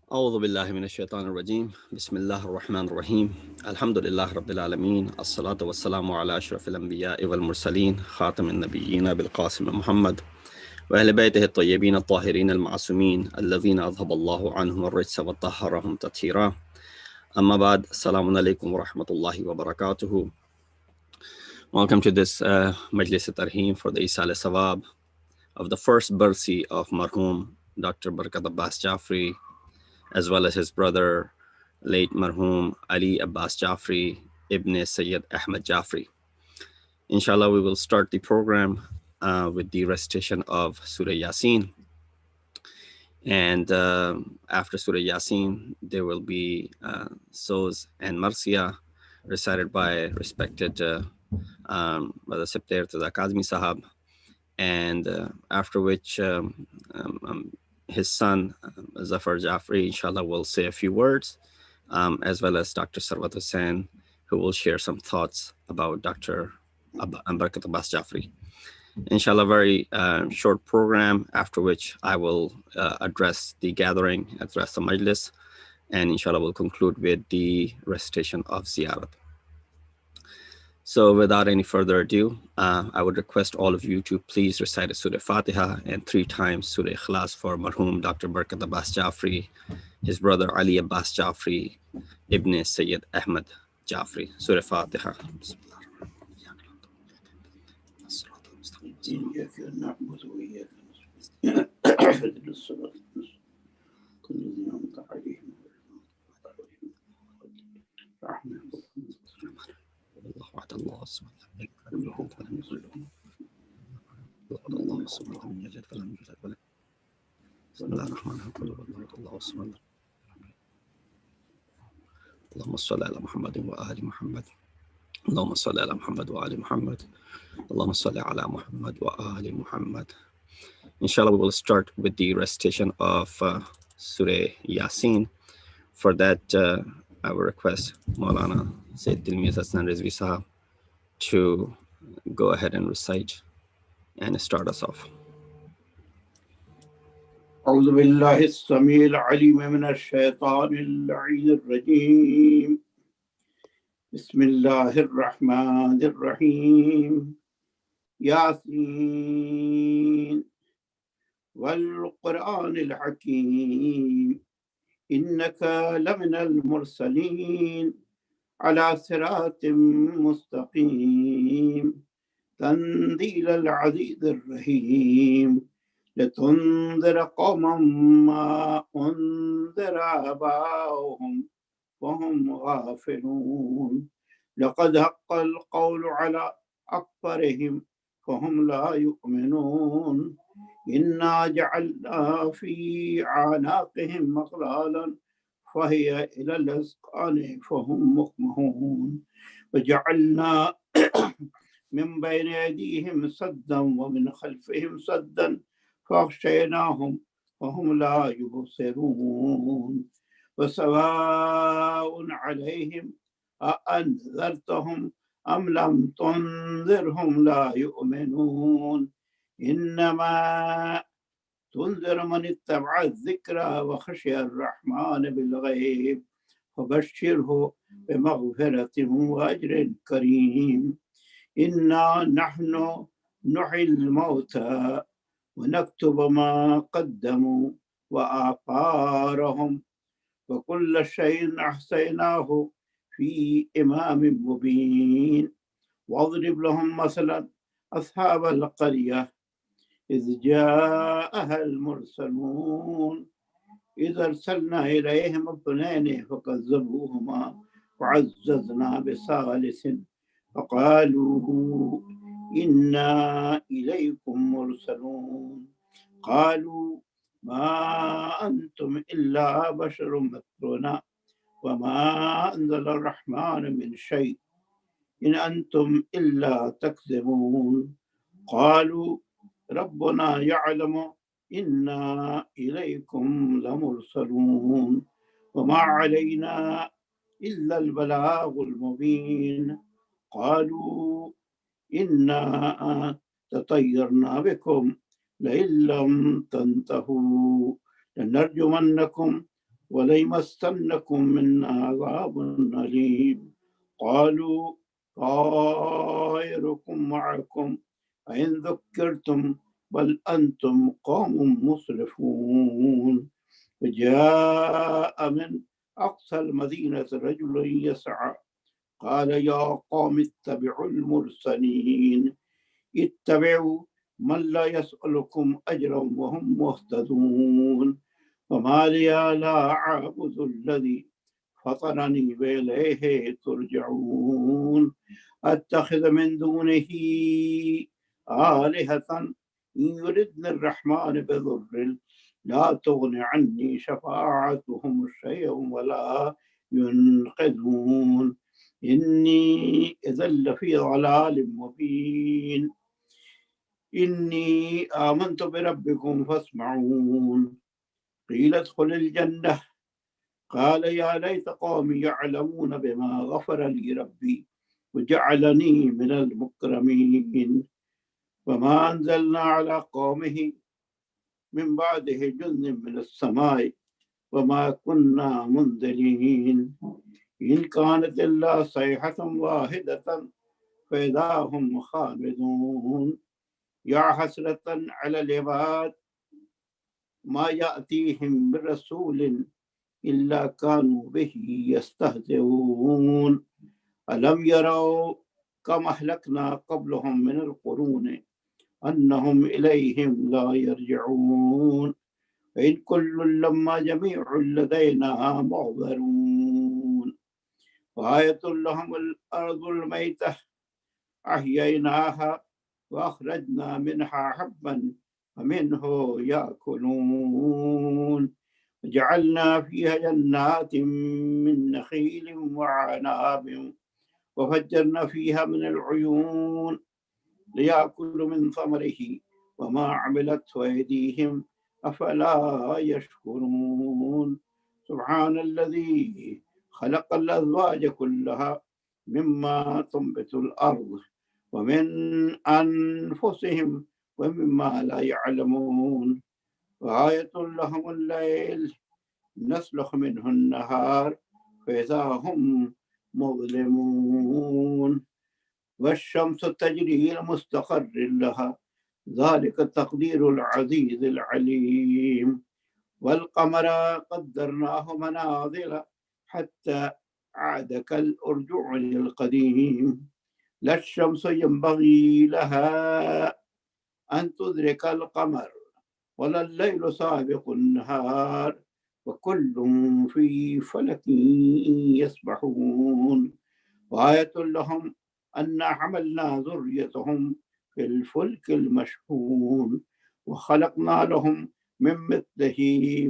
أعوذ بالله من الشيطان الرجيم بسم الله الرحمن الرحيم الحمد لله رب العالمين الصلاة والسلام على أشرف الأنبياء والمرسلين خاتم النبيين بالقاسم محمد وأهل بيته الطيبين الطاهرين المعصومين الذين أذهب الله عنهم الرجس وطهرهم تطهيرا أما بعد السلام عليكم ورحمة الله وبركاته. Welcome to this Majlis Tarheem for the Eisal-e-Thawab of the first birthday of Marhum Dr. Barket Abbas Jaferi, as well as his brother, late Marhum Ali Abbas Jafri, Ibn Syed Ahmed Jafri. Inshallah, we will start the program with the recitation of Surah Yasin. And after Surah Yasin, there will be Soz and Marsiya recited by respected Brother Septair Taza Kazmi Sahab. And after which his son, Zafar Jafri, inshallah, will say a few words, as well as Dr. Sarwat Hussain, who will share some thoughts about Dr. Barket Abbas Jaferi. Inshallah, very short program, after which I will address the gathering, address the Majlis, and inshallah, we'll conclude with the recitation of Ziyarat. So without any further ado, I would request all of you to please recite Surah Fatiha and 3 times Surah Ikhlas for Marhum Dr. Barket Abbas Jafri, his brother Ali Abbas Jafri, Ibn Syed Ahmed Jafri. Surah Fatiha. الله وعد الله الصمد لم يلد ولم يولد الله الصمد لم يلد ولم يولد ولم بسم الله الرحمن الرحيم الله الصمد اللهم صل على محمد وآل محمد اللهم صل على محمد وآل محمد اللهم صل على محمد وآل محمد. Inshallah, we will start with the recitation of Surah Yasin. For that, I will request Maulana Syed and Rizvi Sahab to go ahead and recite and start us off. أعوذ بالله السميع العليم من الشيطان اللعين الرجيم بسم الله الرحمن الرحيم ياسين والقرآن الحكيم إنك لمن المرسلين على صراط مستقيم تنزيل العزيز الرحيم لتنذر قوما ما أنذر آباؤهم وهم غافلون لقد حق القول على أكثرهم فهم لا يؤمنون إنا جعلنا في أعناقهم مغلالا فهي إلى الأذقان فهم مقمحون وجعلنا من بين أيديهم سدا ومن خلفهم سدا فأغشيناهم وهم لا يبصرون وسواء عليهم أأنذرتهم أم لم تنذرهم لا يؤمنون إنما تنذر من اتبع الذكرى وخشي الرحمن بالغيب فبشره بمغفرة وأجر كريم إنا نحن نحيي الموتى ونكتب ما قدموا وآثارهم وكل شيء أحصيناه في إمام مبين واضرب لهم مثلا أصحاب القرية إذ جاءها المرسلون إذ أرسلنا إليهم اثنين فكذبوهما وعززنا بثالث فقالوا إنا إليكم مرسلون قالوا ما أنتم إلا بشر مثلنا وما أنزل الرحمن من شيء إن أنتم إلا تكذبون قالوا ربنا يعلم إنا إليكم لمرسلون وما علينا إلا البلاغ المبين قالوا إنا تطيرنا بكم لئن لم تنتهوا لنرجمنكم وليمسنكم منا عذاب أليم قالوا طائركم معكم أئن ذكرتم بل أنتم قوم مسرفون وجاء من أقصى المدينة رجل يسعى قال يا قوم اتبعوا المرسلين اتبعوا من لا يسألكم أجرا وهم مهتدون وما لي لا أعبد الذي فطرني وإليه ترجعون أتخذ من دونه آلهة إن يردن الرحمن بضر لا تغن عني شفاعتهم شيئا ولا ينقذون إني إذا لفي ضلال مبين إني آمنت بربكم فاسمعون قيل ادخل الجنة قال يا ليت قومي يعلمون بما غفر لي ربي وجعلني من المكرمين وما أنزلنا على قومه من بعده جند من السماء وما كنا منزلين إن كانت إلا صيحة واحدة فإذا هم خامدون يا حسرة على العباد ما يأتيهم برسول إلا كانوا به يستهزئون ألم يروا كم أهلكنا قبلهم من القرون أنهم إليهم لا يرجعون إن كل لما جميع لدينا محضرون وآية لهم الأرض الميتة أحييناها وأخرجنا منها حبا فمنه يأكلون وجعلنا فيها جنات من نخيل وعناب وفجرنا فيها من العيون ليأكلوا من ثمره وما عملته أيديهم أفلا يشكرون سبحان الذي خلق الأزواج كلها مما تنبت الأرض ومن أنفسهم ومما لا يعلمون وآية لهم الليل نسلخ منه النهار فإذا هم مظلمون والشمس تجري إلى مستقر لها ذلك تقدير العزيز العليم والقمر قدرناه منازل حتى عاد كالأرجوع القديم. لا الشمس ينبغي لها أن تدرك القمر ولا الليل سابق النهار وكل في فلك يسبحون. وآية لهم أنا حملنا ذريتهم في الفلك المشحون وخلقنا لهم من مثله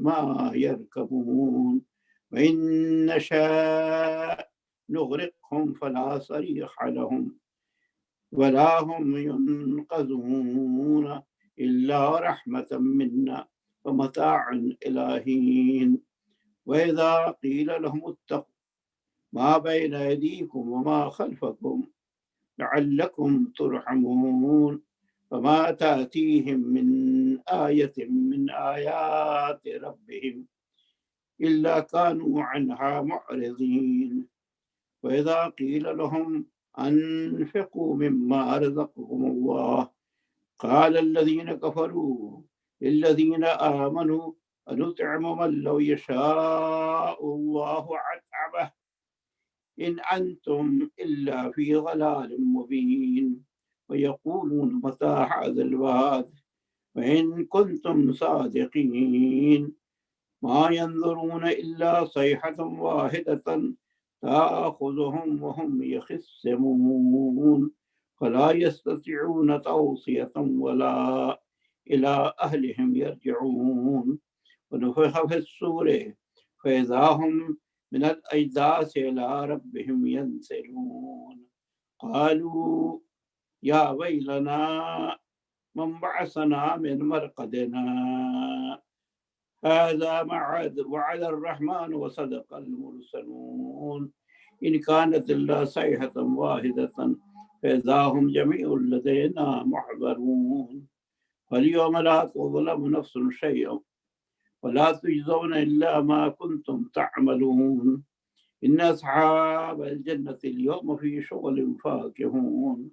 ما يركبون وإن نشاء نغرقهم فلا صريخ لهم ولا هم ينقذون إلا رحمة منا ومتاعا إلى حين. وإذا قيل لهم اتقوا ما بين أيديكم وما خلفكم لعلكم ترحمون فما تأتيهم من آية من آيات ربهم إلا كانوا عنها معرضين. وإذا قيل لهم أنفقوا مما رزقكم الله قال الذين كفروا للذين آمنوا أنطعم من لو يشاء الله أطعمه إن أنتم إلا في ضلال مبين. ويقولون متى هذا الوعد وإن كنتم صادقين ما ينظرون إلا صيحة واحدة تأخذهم وهم يخصمون فلا يستطيعون توصية ولا إلى أهلهم يرجعون. ونفخ في الصور فإذا هم من الأجداث إلى ربهم ينسلون قالوا يا ويلنا من بعثنا من مرقدنا هذا وعد الرحمن وصدق المرسلون إن كانت إلا صيحة واحدة فإذا هم جميع لدينا محضرون. فاليوم لا تظلم نفس شيئا ولا تجزون إلا ما كنتم تعملون إن أصحاب الجنة اليوم في شغل فاكهون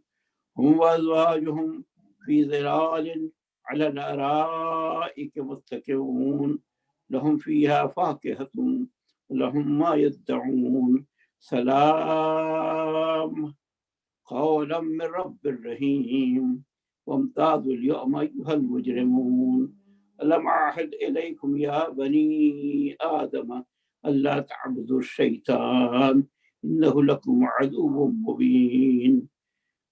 هم وأزواجهم في ظلال على الأرائك متكئون لهم فيها فاكهة ولهم ما يدعون سلام قولا من رب رحيم. وامتازوا اليوم أيها المجرمون ألم أعهد إليكم يا بني آدم ألا تعبدوا الشيطان إنه لكم عدو مبين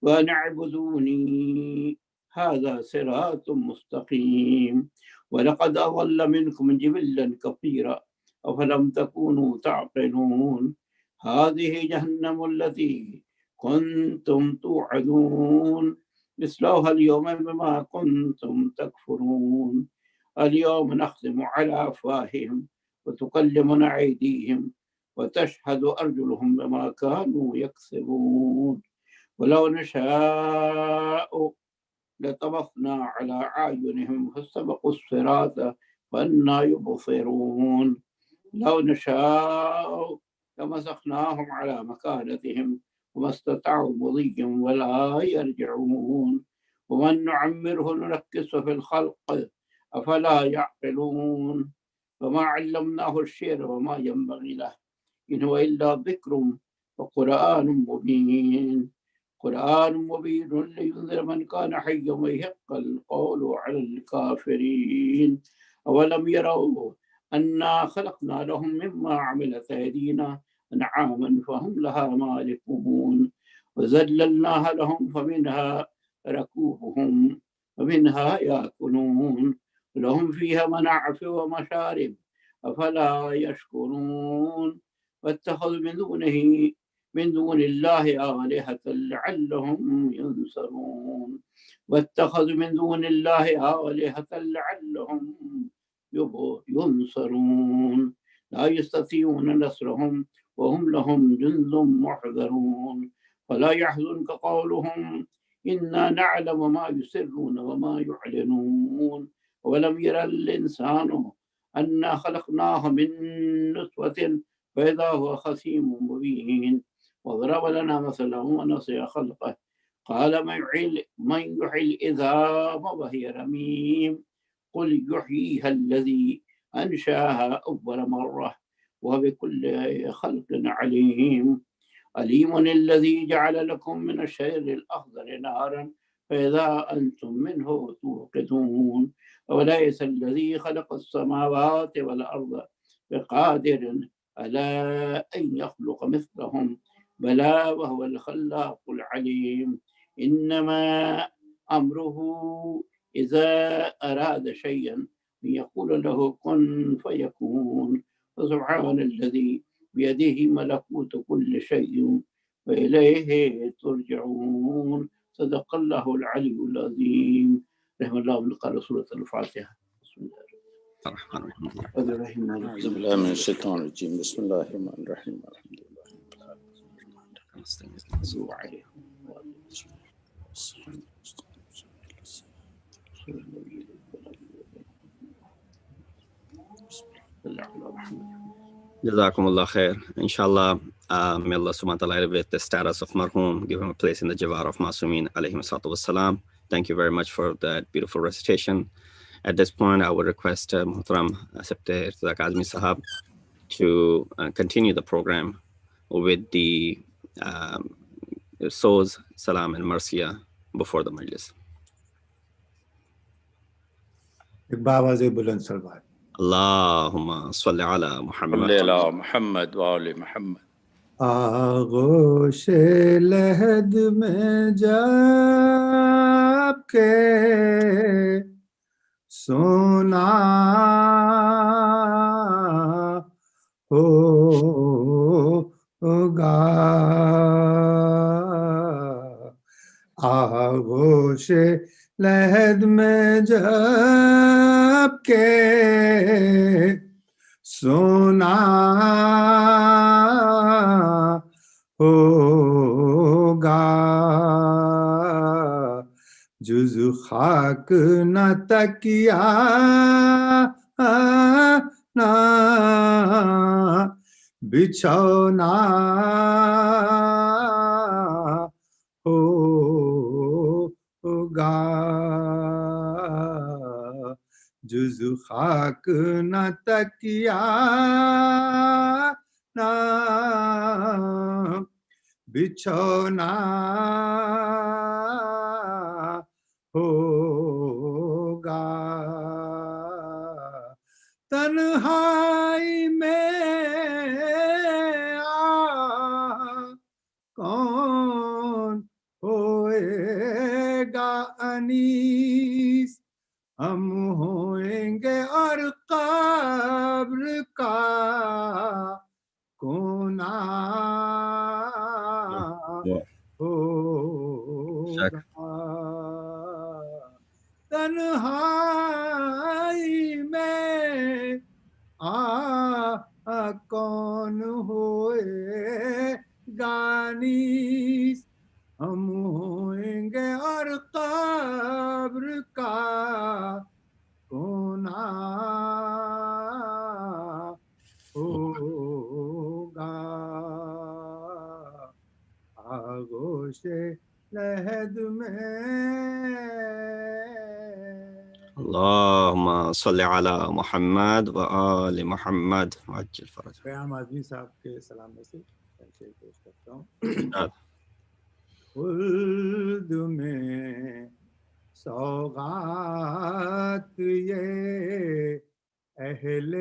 وأن اعبدوني هذا صراط مستقيم. ولقد أضل منكم جبلا كثيرا أفلم تكونوا تعقلون هذه جهنم التي كنتم توعدون اصلوها اليوم بما كنتم تكفرون. اليوم نختم على أفواههم وتكلمنا أيديهم وتشهد أرجلهم بما كانوا يكسبون. ولو نشاء لطمسنا على أعينهم فاستبقوا الصراط فأنى يبصرون. لو نشاء لمسخناهم على مكانتهم وما استطاعوا مضيا ولا يرجعون. ومن نعمره ننكسه في الخلق أفلا يعقلون. وما علمناه الشعر وما ينبغي له إن هو إلا ذكر وقرآن مبين. قرآن مبين لينذر من كان حيا ويحق القول على الكافرين. أولم يروا أنا خلقنا لهم مما عملت أيدينا أنعاما فهم لها مالكون وذللناها لهم فمنها ركوبهم ومنها يأكلون لهم فيها منافع ومشارب أفلا يشكرون. واتخذوا من دون الله آلهة لعلهم ينصرون. واتخذوا من دون الله آلهة لعلهم ينصرون لا يستطيعون نصرهم وهم لهم جند محضرون. فلا يحزنك قولهم إنا نعلم ما يسرون وما يعلنون. ولم ير الإنسان أنا خلقناه من نطفة فإذا هو خصيم مبين. وضرب لنا مثلا ونسي خلقه قال من يحيي العظام وهي رميم قل يحييها الذي أنشاها أول مرة وبكل خلق عليم عليم الذي جعل لكم من الشجر الأخضر نارا فإذا أنتم منه توقدون وليس الذي خلق السماوات والأرض بقادر على أن يخلق مثلهم بلى وهو الخلاق العليم إنما أمره إذا أراد شيئا أن يقول له كن فيكون فسبحان الذي بيده ملكوت كل شيء وإليه ترجعون صدق الله العلي العظيم. رحم الله من قال سورة الفاتحة. بسم الله الرحمن الرحيم. أعوذ بالله من الشيطان الرجيم. بسم الله الرحمن الرحيم. الحمد لله Jazakumullah khair. Inshallah, may Allah subhanahu wa ta'ala elevate the status of Marhum, give him a place in the Jawar of Masumin alayhi salatu wassalam. Thank you very much for that beautiful recitation. At this point, I would request Muhtaram Sabte Irtizaq Azmi Sahab to continue the program with the Soz, Salam and Marsiya before the Majlis. Allahumma salli ala Muhammad. ala Muhammad wa ali Muhammad. آغوش لحد میں جب کے سونا ہوگا آغوش لحد میں جب کے سونا ہوگا جز خاک نہ تکیا نہ بچھونا ہوگا جز خاک نہ تکیا نہ بچھونا ہوگا تنہائی میں کون ہوئے گا انیس ہم ہوئیں گے اور قبر کا کونا ہوگا تنہائی میں کون ہوئے گانیس ہم ہوئیں گے اور قبر کا کونا ہوگا آغوش لحد میں اللہم صلی علی محمد و آل محمد وعجل فرج. قیام آزمی صاحب کے سلام میں سے پیش کرتا ہوں. خلد میں سوغات یہ اہل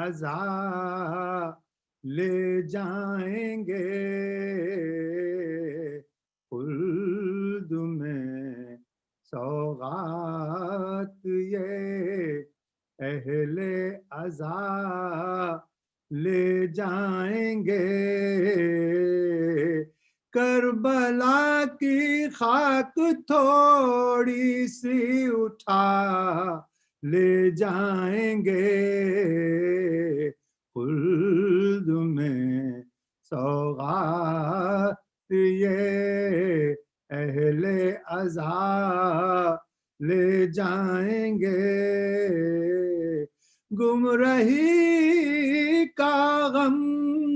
عزا لے جائیں گے خلد میں سوغات یہ اہل عزا لے جائیں گے کربلا کی خاک تھوڑی سی اٹھا لے جائیں گے خلد میں سوغات یہ اہل عزا لے جائیں گے گمراہی کا غم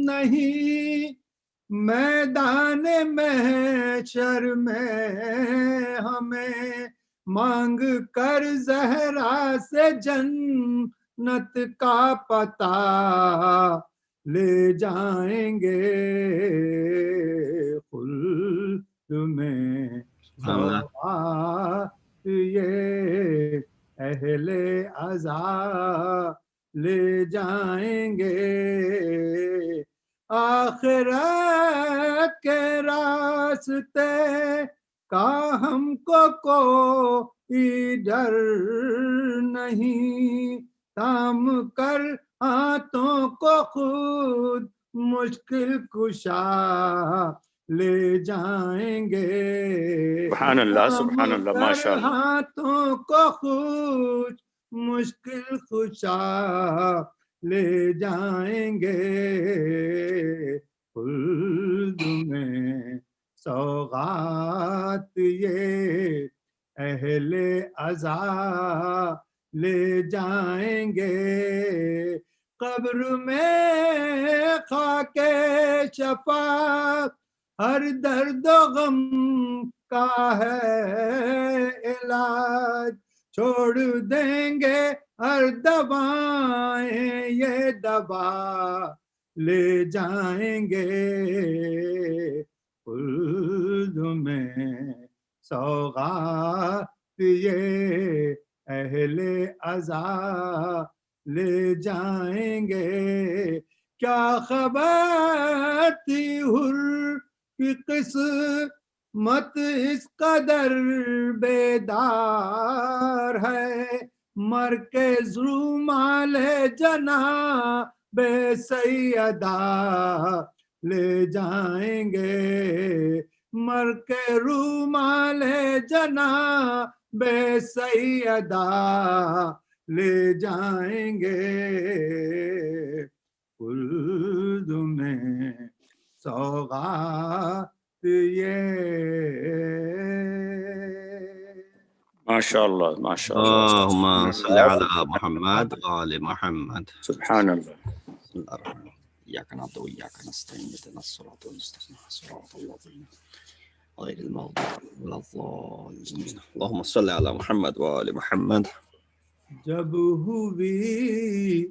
نہیں میدان محشر میں ہمیں مانگ کر زہرا سے جنت کا پتہ لے جائیں گے خلد میں سوغات یہ اہل عزا لے جائیں گے آخرت کے راستے کا ہم کو کوئی ڈر نہیں تام کر ہاتھوں کو خود مشکل کشا لے جائیں گے سبحان اللہ تام ماشاء کر اللہ. ہاتھوں کو خود مشکل کشا لے جائیں گے خلد میں سوغات یہ اہل عزا لے جائیں گے قبر میں خاک شفاعت ہر درد و غم کا ہے علاج چھوڑ دیں گے ہر دوائیں یہ دوا لے جائیں گے خلد میں سوغات یہ اہل عزا لے جائیں گے کیا خبر تھی حر کی قسمت اس قدر بیدار ہے مر کے رومال جناب سیدہ لے جائیں گے مر کے رومال جناب سیدہ لے جائیں گے خلد میں سوغات یہ ماشاء اللہ ماشاء اللهم صل على اللہ. محمد وآل محمد. سبحان اللہ. بسم الله الرحمن الرحيم. إياك نعبد وإياك نستعين اهدنا الصراط المستقيم صراط الذين غير المغضوب ولا الضالين. اللهم صل على محمد وآل محمد. جب ہوئی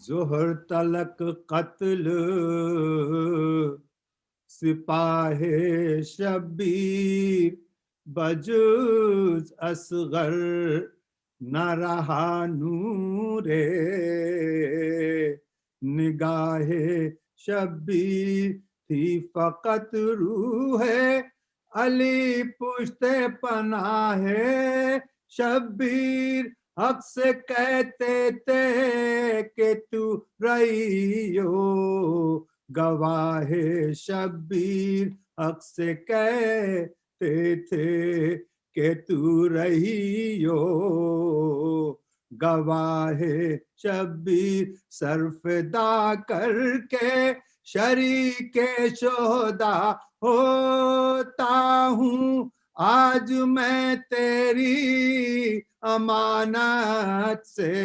ظہر تلک قتل سپاہ شبیر بجز اصغر نہ رہا نور نگاہ شبیر تھی فقط روح علی پشت پناہ شبیر حق سے کہتے تھے کہ تو رہیو گواہ شبیر حق سے کہتے تھے کہ تو رہیو گواہ شبیر سرفدا کر کے شریک شہدا ہوتا ہوں آج میں تیری امانت سے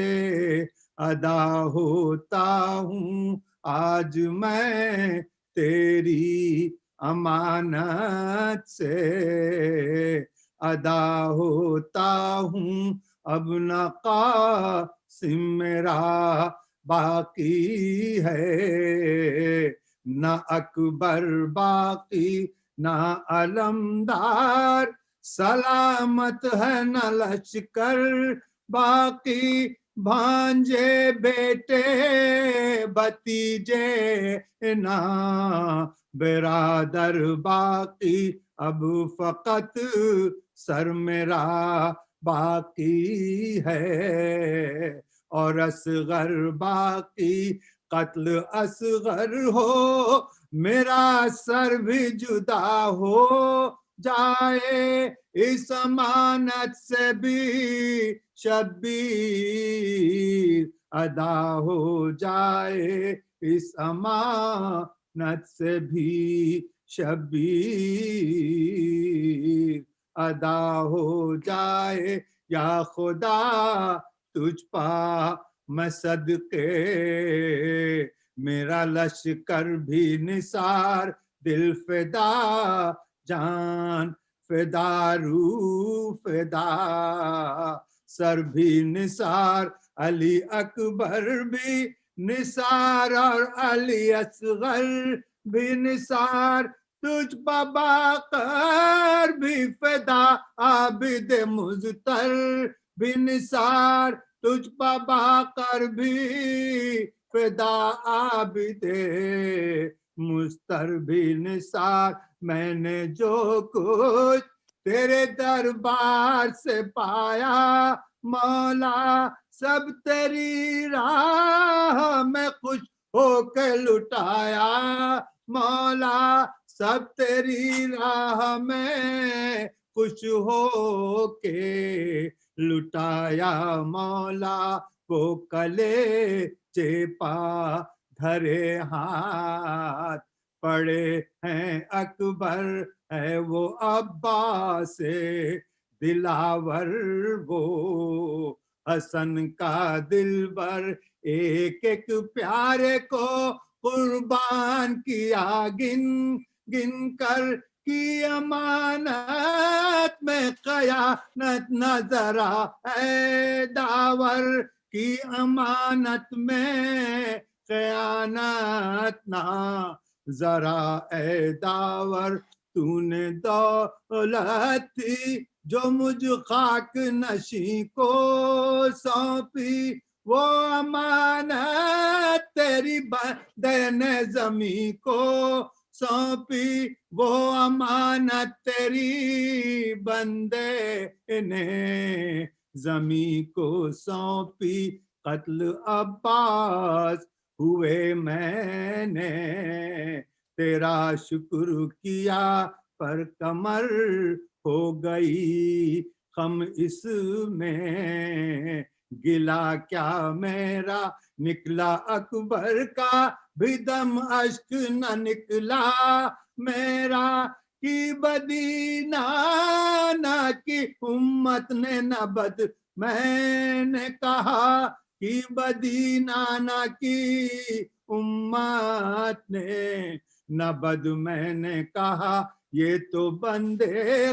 ادا ہوتا ہوں آج میں تیری امانت سے ادا ہوتا ہوں اب نہ قاسم میرا باقی ہے نہ اکبر باقی نہ علمدار سلامت ہے نہ لشکر باقی بھانجے بیٹے بھتیجے نہ برادر باقی اب فقط سر میرا باقی ہے اور اصغر باقی قتل اصغر ہو میرا سر بھی جدا ہو جائے اس امانت سے بھی شبیر ادا ہو جائے اس امانت سے بھی شبیر ادا ہو جائے یا خدا تجھ پا میں صدقے میرا لشکر بھی نثار دل فدا جان فدا روح فدا سر بھی نثار علی اکبر بھی निसार और अली असगर भी निसार, तुझ बाकर भी फिदा आबिद मुज़तर भी निसार, तुझ बाकर भी फिदा आबिद मुस्तर भी निसार। मैंने जो कुछ तेरे दरबार से पाया मौला, सब तेरी राह में खुश होके लुटाया मौला, सब तेरी राह में खुश होके लुटाया मौला। वो कले चेपा धरे हाथ पड़े हैं अकबर, है वो अब्बास दिलावर, वो हसन का दिलबर। एक एक प्यारे को कुर्बान किया गिन गिन कर, की अमानत में खयानत नजरा है दावर, की अमानत में खयानत ना जरा ए दावर। तूने दौलत थी जो मुझ खाक नशी को सौंपी, वो अमानत तेरी बंदे ने जमी को सौंपी, वो अमानत तेरी बंदे ने जमी को सौंपी। कत्ल अब्बास हुए मैंने तेरा शुक्र किया, पर कमर हो गई खम इसमें गिला क्या मेरा। निकला अकबर का भी दम अश्क न निकला मेरा, की बदी नाना की उम्मत ने न बद मैंने कहा, की बदी नाना की उम्मत ने न बद मैंने कहा। ये तो बंदे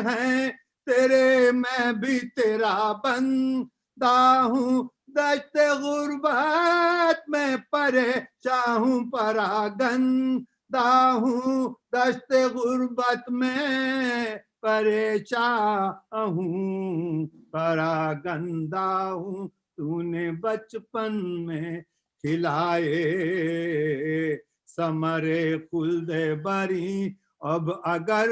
हैं तेरे, मैं भी तेरा बंदा हूँ, दश्ते गुर्बत में परेशान हूँ परागंदा हूँ, दश्ते गुर्बत में परेशान हूँ परागंदा हूँ। तूने बचपन में खिलाए समरे खुल्दे बरी, अब अगर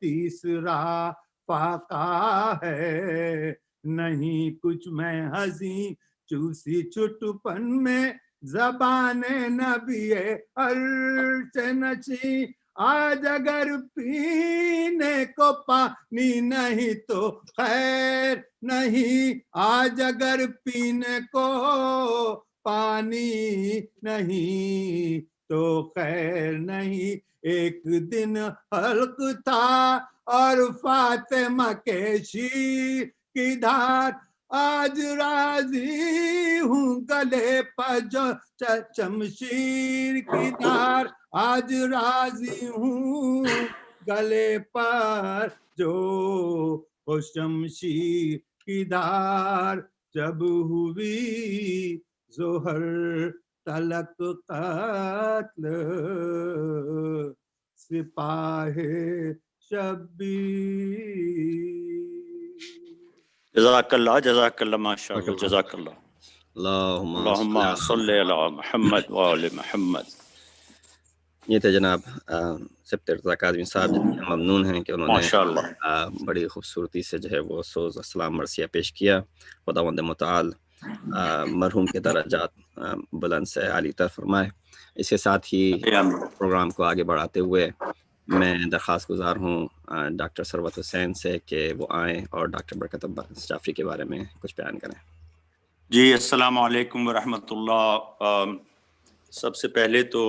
तीसरा फाका है नहीं कुछ मैं हंसी चूसी चुटपन में ज़बाने नबिये अर्श नशी। आज अगर पीने को पानी नहीं तो खैर नहीं, आज अगर पीने को पानी नहीं तो खैर नहीं। एक दिन हल्क था और फातिमा के शीर की धार, आज राजी हूँ गले पर जो शमशीर की धार, आज राजी हूँ गले पर जो शमशीर की धार। जब हुई जोहर तलक कत्ल सिपाहे शब्बीर। जज़ाकल्लाह माशाअल्लाह जज़ाकल्लाह। अल्लाहुम्मा सल्ली अला मुहम्मद व आले मुहम्मद। ये थे जनाब सिफ्त रज़ा काज़मी साहब, ममनून हैं कि उन्होंने बड़ी खूबसूरती से जो है वो सोज़ अस्सलाम मरसिया पेश किया। खुदावंद मुताल मरहूम के दर्जात बुलंद से आली तर फरमाए। इसके साथ ही प्रोग्राम को आगे बढ़ाते हुए मैं दरख्वास्त गुजार हूँ डॉक्टर सरवत हुसैन से कि वो आएँ और डॉक्टर बरकत अब्बास जाफरी के बारे में कुछ बयान करें। जी अस्सलामु अलैकुम व रहमतुल्लाह। सबसे पहले तो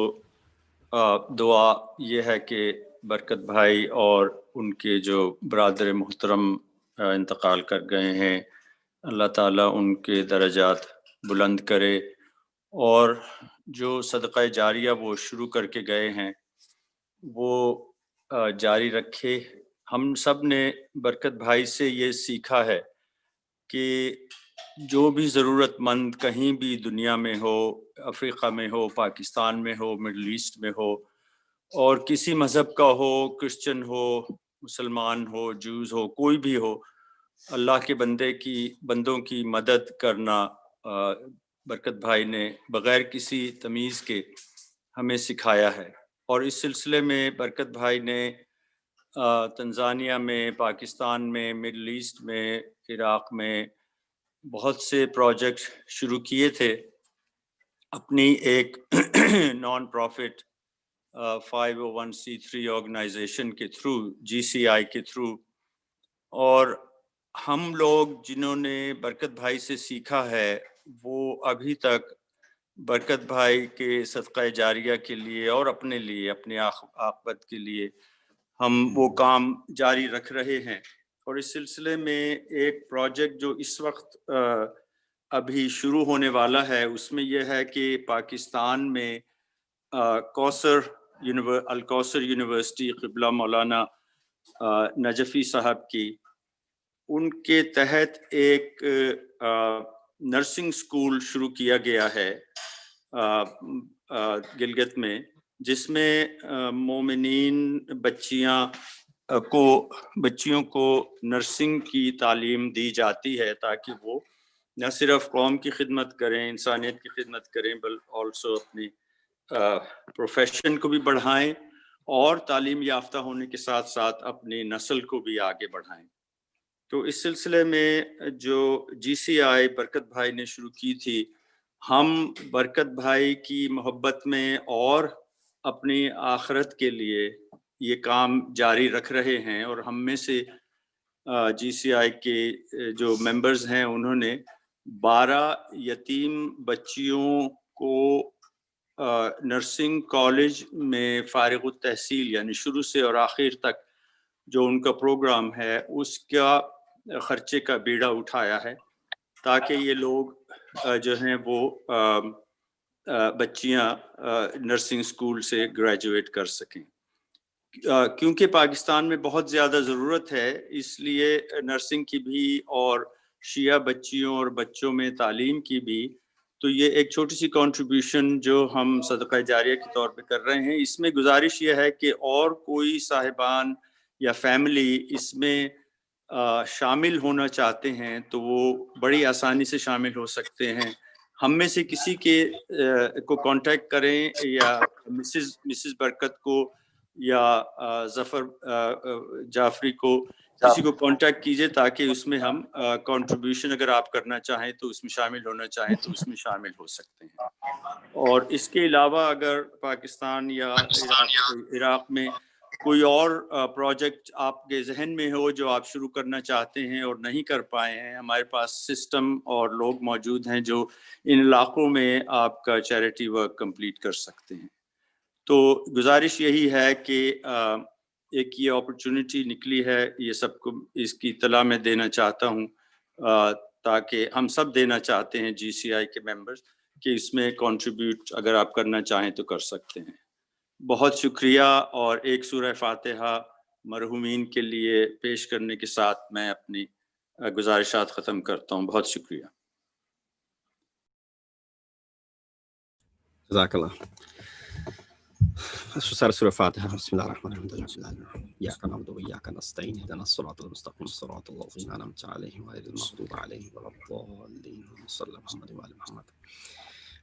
दुआ ये है कि बरकत भाई और उनके जो बरादर मुहतरम इंतकाल कर गए हैं, अल्लाह ताला उनके दर्जात बुलंद करे और जो सदक़ा जारिया वो शुरू करके गए हैं वो जारी रखे। हम सब ने बरकत भाई से ये सीखा है कि جو بھی ضرورت مند کہیں بھی دنیا میں ہو، افریقہ میں ہو، پاکستان میں ہو، مڈل ایسٹ میں ہو، اور کسی مذہب کا ہو، کرسچن ہو، مسلمان ہو، جوز ہو، کوئی بھی ہو، اللہ کے بندوں کی مدد کرنا برکت بھائی نے بغیر کسی تمیز کے ہمیں سکھایا ہے۔ اور اس سلسلے میں برکت بھائی نے تنزانیہ میں، پاکستان میں، مڈل ایسٹ میں، عراق میں بہت سے پروجیکٹ شروع کیے تھے اپنی ایک نان پروفٹ 501c3 آرگنائزیشن کے تھرو، GCI کے تھرو۔ اور ہم لوگ جنہوں نے برکت بھائی سے سیکھا ہے وہ ابھی تک برکت بھائی کے صدقہ جاریہ کے لیے اور اپنے لیے، اپنے عاقبت کے لیے ہم وہ کام جاری رکھ رہے ہیں۔ اور اس سلسلے میں ایک پروجیکٹ جو اس وقت ابھی شروع ہونے والا ہے، اس میں یہ ہے کہ پاکستان میں الکوثر یونیورسٹی قبلہ مولانا نجفی صاحب کی، ان کے تحت ایک نرسنگ سکول شروع کیا گیا ہے گلگت میں، جس میں مومنین بچیوں کو نرسنگ کی تعلیم دی جاتی ہے تاکہ وہ نہ صرف قوم کی خدمت کریں، انسانیت کی خدمت کریں، بلکہ آلسو اپنی پروفیشن کو بھی بڑھائیں اور تعلیم یافتہ ہونے کے ساتھ ساتھ اپنی نسل کو بھی آگے بڑھائیں۔ تو اس سلسلے میں جو GCI برکت بھائی نے شروع کی تھی، ہم برکت بھائی کی محبت میں اور اپنی آخرت کے لیے یہ کام جاری رکھ رہے ہیں۔ اور ہم میں سے GCI کے جو ممبرز ہیں انہوں نے 12 یتیم بچیوں کو نرسنگ کالج میں فارغ التحصیل، یعنی شروع سے اور آخر تک جو ان کا پروگرام ہے، اس کا خرچے کا بیڑا اٹھایا ہے تاکہ یہ لوگ جو ہیں وہ بچیاں نرسنگ سکول سے گریجویٹ کر سکیں۔ کیونکہ پاکستان میں بہت زیادہ ضرورت ہے، اس لیے نرسنگ کی بھی اور شیعہ بچیوں اور بچوں میں تعلیم کی بھی، تو یہ ایک چھوٹی سی کنٹریبیوشن جو ہم صدقہ جاریہ کے طور پہ کر رہے ہیں۔ اس میں گزارش یہ ہے کہ اور کوئی صاحبان یا فیملی اس میں شامل ہونا چاہتے ہیں تو وہ بڑی آسانی سے شامل ہو سکتے ہیں۔ ہم میں سے کسی کو کانٹیکٹ کریں، یا مسز برکت کو یا ظفر جعفری کو، کسی کو کانٹیکٹ کیجئے تاکہ اس میں ہم کنٹریبیوشن اگر آپ کرنا چاہیں تو اس میں شامل ہونا چاہیں تو اس میں شامل ہو سکتے ہیں۔ اور اس کے علاوہ اگر پاکستان یا عراق میں کوئی اور پروجیکٹ آپ کے ذہن میں ہو جو آپ شروع کرنا چاہتے ہیں اور نہیں کر پائے ہیں، ہمارے پاس سسٹم اور لوگ موجود ہیں جو ان علاقوں میں آپ کا چیریٹی ورک کمپلیٹ کر سکتے ہیں۔ تو گزارش یہی ہے کہ ایک یہ اپرچونٹی نکلی ہے، یہ سب کو اس کی اطلاع میں دینا چاہتا ہوں، تاکہ ہم سب دینا چاہتے ہیں GCI کے ممبرز کہ اس میں کنٹریبیوٹ اگر آپ کرنا چاہیں تو کر سکتے ہیں۔ بہت شکریہ، اور ایک سورہ فاتحہ مرحومین کے لیے پیش کرنے کے ساتھ میں اپنی گزارشات ختم کرتا ہوں۔ بہت شکریہ۔ جزاک اللہ۔ سورة الفاتحة. بسم الله الرحمن الرحيم. إياك نعبد وإياك نستعين، اهدنا الصراط المستقيم صراط الذين أنعمت عليهم غير المغضوب عليهم ولا الضالين. صلى الله على محمد وآل محمد.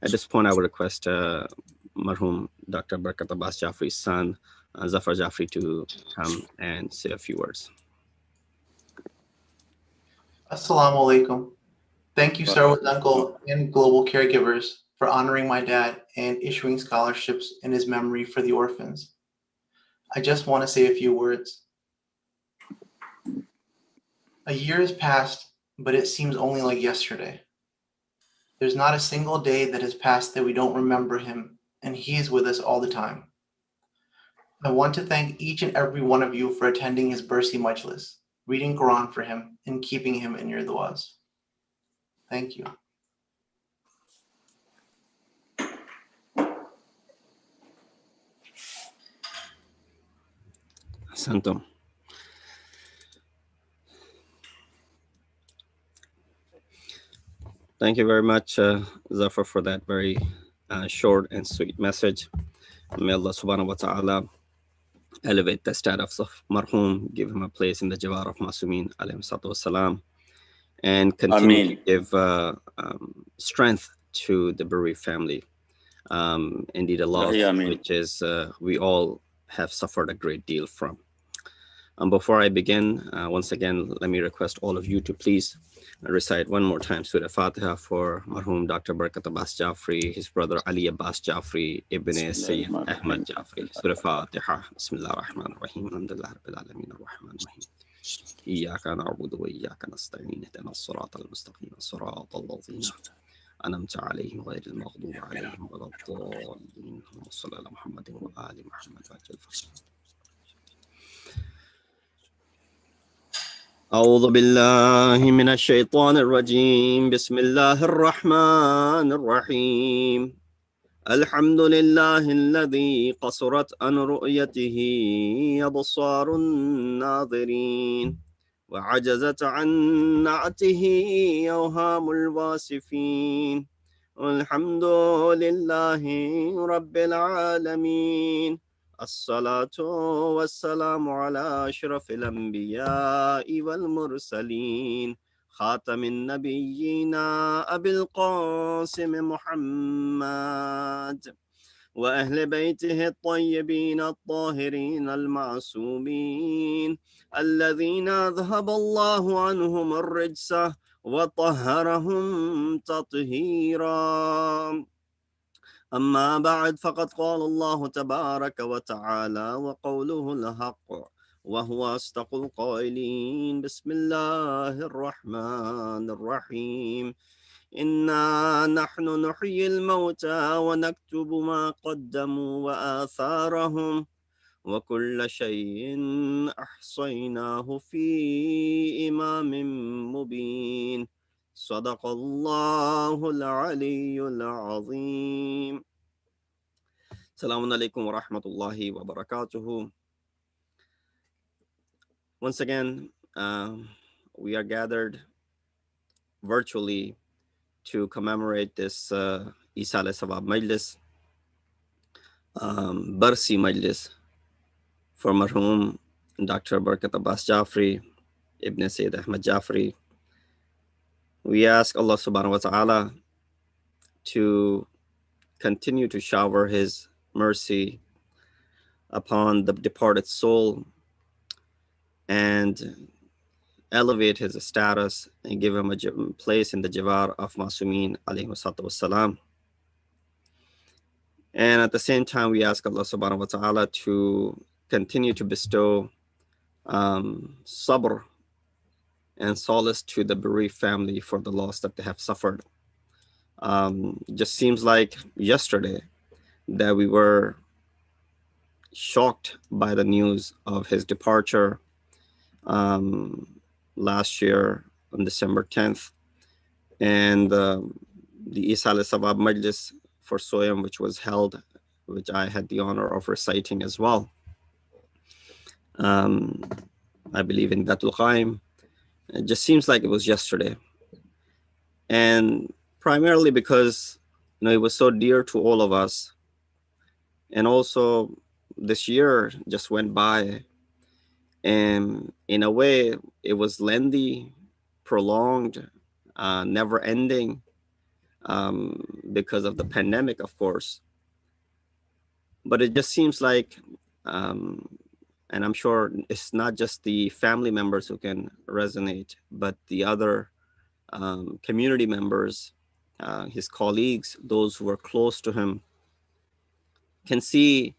At this point, I would request Marhum Dr. Barket Abbas Jaferi's son, Zafar Jafri, to come and say a few words. Assalamu alaikum. Thank you, Sarwat Uncle and Global Caregivers, for honoring my dad and issuing scholarships in his memory for the orphans. I just want to say a few words. A year has passed, but it seems only like yesterday. There's not a single day that has passed that we don't remember him, and he is with us all the time. I want to thank each and every one of you for attending his Bursi Majlis, reading Quran for him, and keeping him in your du'as. Thank you. Thank you very much, Zafar, for that very short and sweet message. May Allah subhanahu wa ta'ala elevate the status of Marhum, give him a place in the Jawar of Masumin, alayhi salatu wassalam, and continue to give strength to the bereaved family. Indeed, a loss which is we all have suffered a great deal from. Before I begin, once again, let me request all of you to please recite one more time Surah Fatiha for Marhum Dr. Barket Abbas Jaferi, his brother Ali Abbas Jaferi, Ibn Syed Ahmad Jaferi. Surah Fatiha. Bismillah ar-Rahman ar-Rahim. Alhamdulillah Rabbil Alameen ar-Rahman ar-Rahim. إياك نعبد وإياك نستعين اهدنا الصراط المستقيم صراط الذين أنعمت عليهم غير المغضوب عليهم ولا الضالين. اللهم صل على محمد وآل محمد وعجل فرجهم. أعوذ بالله من الشيطان الرجيم. بسم الله الرحمن الرحيم. الحمد لله الذي قصرت عن رؤيته أبصار الناظرين وعجزت عن نعته أوهام الواصفين. الحمد لله رب العالمين. الصلاة والسلام على أشرف الأنبياء والمرسلين خاتم النبيين أبي القاسم محمد وأهل بيته الطيبين الطاهرين المعصومين الذين أذهب الله عنهم الرجس وطهرهم تطهيرا. أما بعد فقد قال الله تبارك وتعالى وقوله الحق وهو أصدق القائلين. بسم الله الرحمن الرحيم. إنا نحن نحيي الموتى ونكتب ما قدموا وآثارهم وكل شيء أحصيناه في إمام مبين. صدق الله العلي العظيم. Assalamu alaikum wa rahmatullahi wa barakatuhu. Once again, we are gathered virtually to commemorate this Eisal-e-Thawab Majlis, Barsi Majlis for Marhum Dr. Barket Abbas Jaferi, Ibn Syed Ahmad Jaferi. We ask Allah subhanahu wa ta'ala to continue to shower his mercy upon the departed soul and elevate his status and give him a place in the Jawar of Masumin alayhi salatu wassalam. And at the same time, we ask Allah subhanahu wa ta'ala to continue to bestow sabr and solace to the bereaved family for the loss that they have suffered. It just seems like yesterday that we were shocked by the news of his departure last year on December 10th. And the Eisal-e-Thawab Majlis for Soyam, which was held, which I had the honor of reciting as well. I believe in Datul Qaim. It just seems like it was yesterday. And primarily because, it was so dear to all of us. And also this year just went by. And in a way, it was lengthy, prolonged, never ending because of the pandemic, of course. But it just seems like, and I'm sure it's not just the family members who can resonate, but the other community members, his colleagues, those who were close to him, can see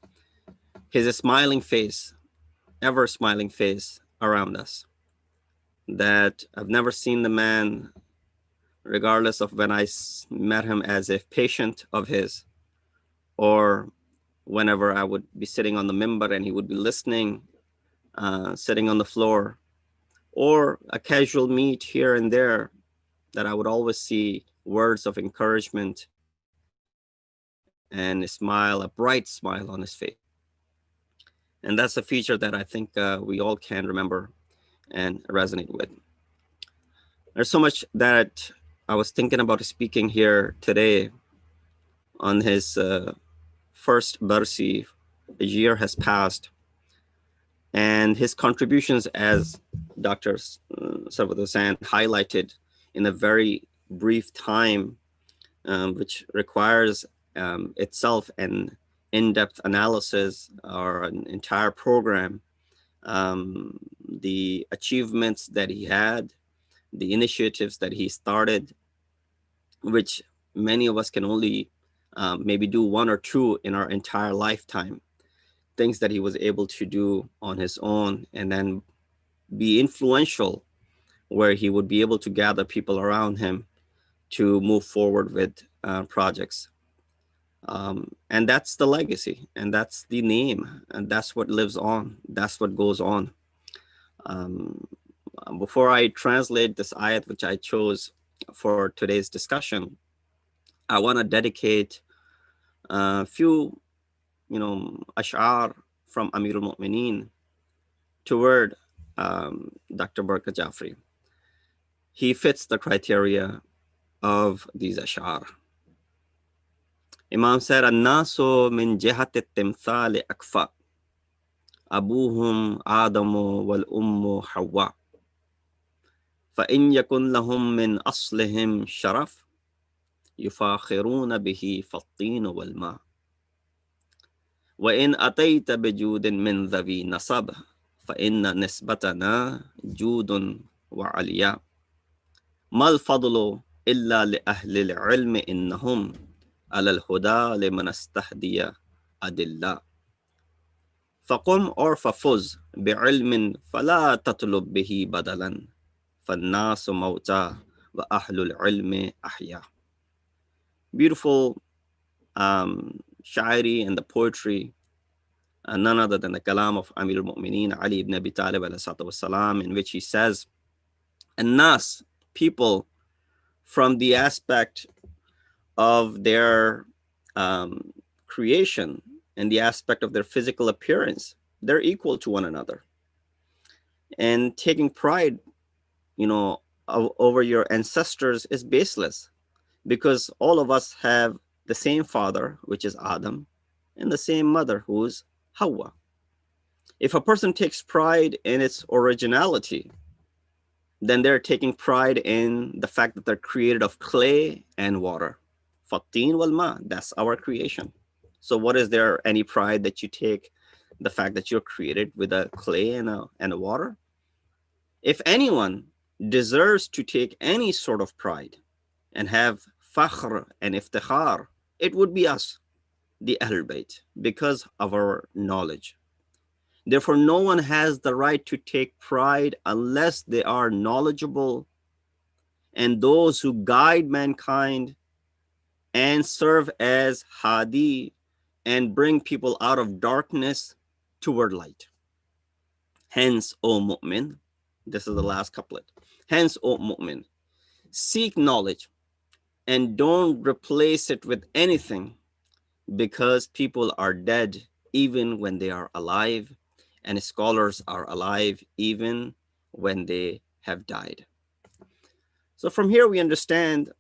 his smiling face, ever smiling face around us. That I've never seen the man, regardless of when I met him as a patient of his, or whenever I would be sitting on the mimbar and he would be listening, sitting on the floor, or a casual meet here and there, that I would always see words of encouragement and a smile, a bright smile on his face. And that's a feature that I think we all can remember and resonate with. There's so much that I was thinking about speaking here today on his first Barsi. A year has passed, and his contributions, as Dr. Sarwat Hussain highlighted, in a very brief time, which requires itself an in-depth analysis or an entire program, the achievements that he had, the initiatives that he started, which many of us can only maybe do one or two in our entire lifetime, things that he was able to do on his own, and then be influential, where he would be able to gather people around him to move forward with projects. And that's the legacy, and that's the name, and that's what lives on, that's what goes on. Before I translate this ayat, which I chose for today's discussion, I want to dedicate a few, ash'ar from Amir al-Mu'mineen toward Dr. Barket Jaferi. He fits the criteria of these ash'ar. Imam said, "An-nasu min jihat at-timthal akfa, abuhum Adamu wal ummu Hawa. فإن يكن لهم من أصلهم شرف يفاخرون به فالطين والماء وإن أتيت بجود من ذوي نصب فإن نسبتنا جود وعليا ما الفضل إلا لأهل العلم إنهم على الهدى لمن استهدي أدلة فقم or ففز بعلم فلا تطلب به بدلا فالناس موتى وأهل العلم أحيا." Beautiful shairi and the poetry, none other than the kalam of Amir al-Mu'mineen Ali ibn Abi Talib ﷺ, in which he says, "An-nas," people, from the aspect of their creation and the aspect of their physical appearance, they're equal to one another. And taking pride, over your ancestors is baseless, because all of us have the same father, which is Adam, and the same mother, who's Hawa. If a person takes pride in its originality, then they're taking pride in the fact that they're created of clay and water. Fatin wal ma, that's our creation. So what is there any pride that you take the fact that you're created with a clay and a water? If anyone deserves to take any sort of pride and have fakhr and iftikhar, it would be us, the Ahlul Bayt, because of our knowledge. Therefore, no one has the right to take pride unless they are knowledgeable and those who guide mankind and serve as hadi and bring people out of darkness toward light. Hence, O mu'min, this is the last couplet. Hence, O mu'min, seek knowledge and don't replace it with anything, because people are dead even when they are alive, and scholars are alive even when they have died. So from here we understand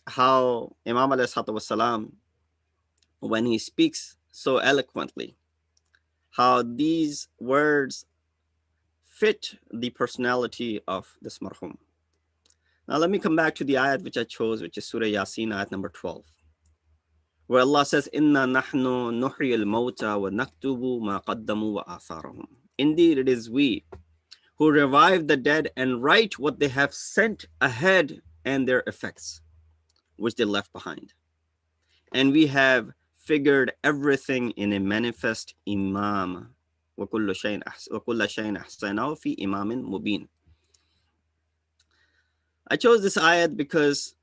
how Imam ﷺ, when he speaks so eloquently, how these words fit the personality of this marhum. Now let me come back to the ayat which I chose, which is Surah Yasin, ayat number 12, where Allah says, "Inna nahnu nuhyi al-mawta wa naktubu ma qaddamu wa atharahum." Indeed, it is we who revive the dead and write what they have sent ahead and their effects, which they left behind. And we have figured everything in a manifest imam. وَكُلَّ شَيْءٍ أَحْصَيْنَاهُ فِي إِمَامٍ مُبِينٍ. I chose this ayat because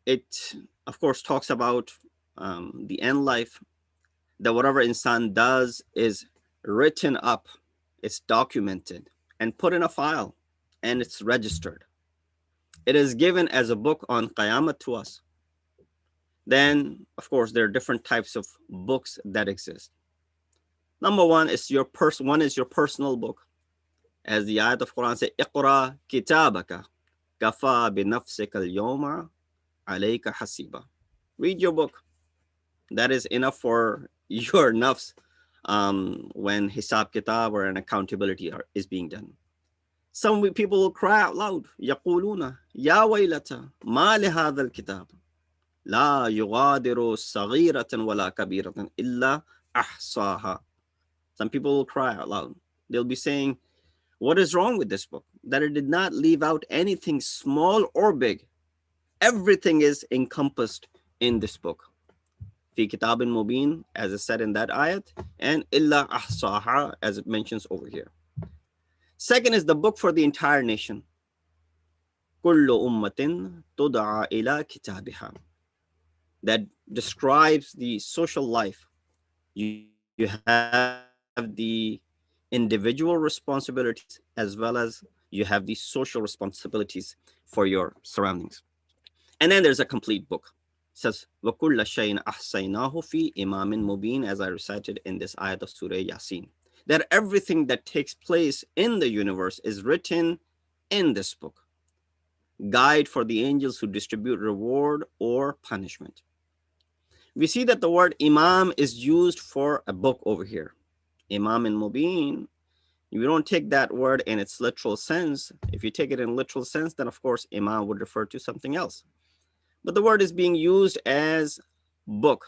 it, of course, talks about the end life, that whatever insan does is written up, it's documented and put in a file, and it's registered. It is given as a book on Qiyamah to us. Then, of course, there are different types of books that exist. Number one is your personal book. As the ayat of Quran says, "Iqra kitabaka kafa bi nafsika al-yawma عَلَيْكَ حَسِيبًا. Read your book. That is enough for your nafs when hisab kitab or an accountability is being done. Some people will cry out loud, يَقُولُونَ يَا وَيْلَتَ مَا لِهَذَا الْكِتَابِ لَا يُغَادِرُ صَغِيرَةً وَلَا كَبِيرَةً إِلَّا أَحْصَاهَا. Some people will cry out loud. They'll be saying, what is wrong with this book? That it did not leave out anything small or big. Everything is encompassed in this book. Fi kitabin mubin, as is said in that ayat, and illa ahsaha, as it mentions over here. Second is the book for the entire nation. Kullu ummatin tud'a ila kitabiha. That describes the social life. You have the individual responsibilities as well as you have the social responsibilities for your surroundings. And then there's a complete book. It says, وَكُلَّ شَيْءٍ أَحْصَيْنَاهُ فِي إِمَامٍ مُبِينٍ, as I recited in this ayat of Surah Yasin. That everything that takes place in the universe is written in this book. Guide for the angels who distribute reward or punishment. We see that the word imam is used for a book over here. Imam in Mubin, you don't take that word in its literal sense. If you take it in literal sense, then of course imam would refer to something else. But the word is being used as book.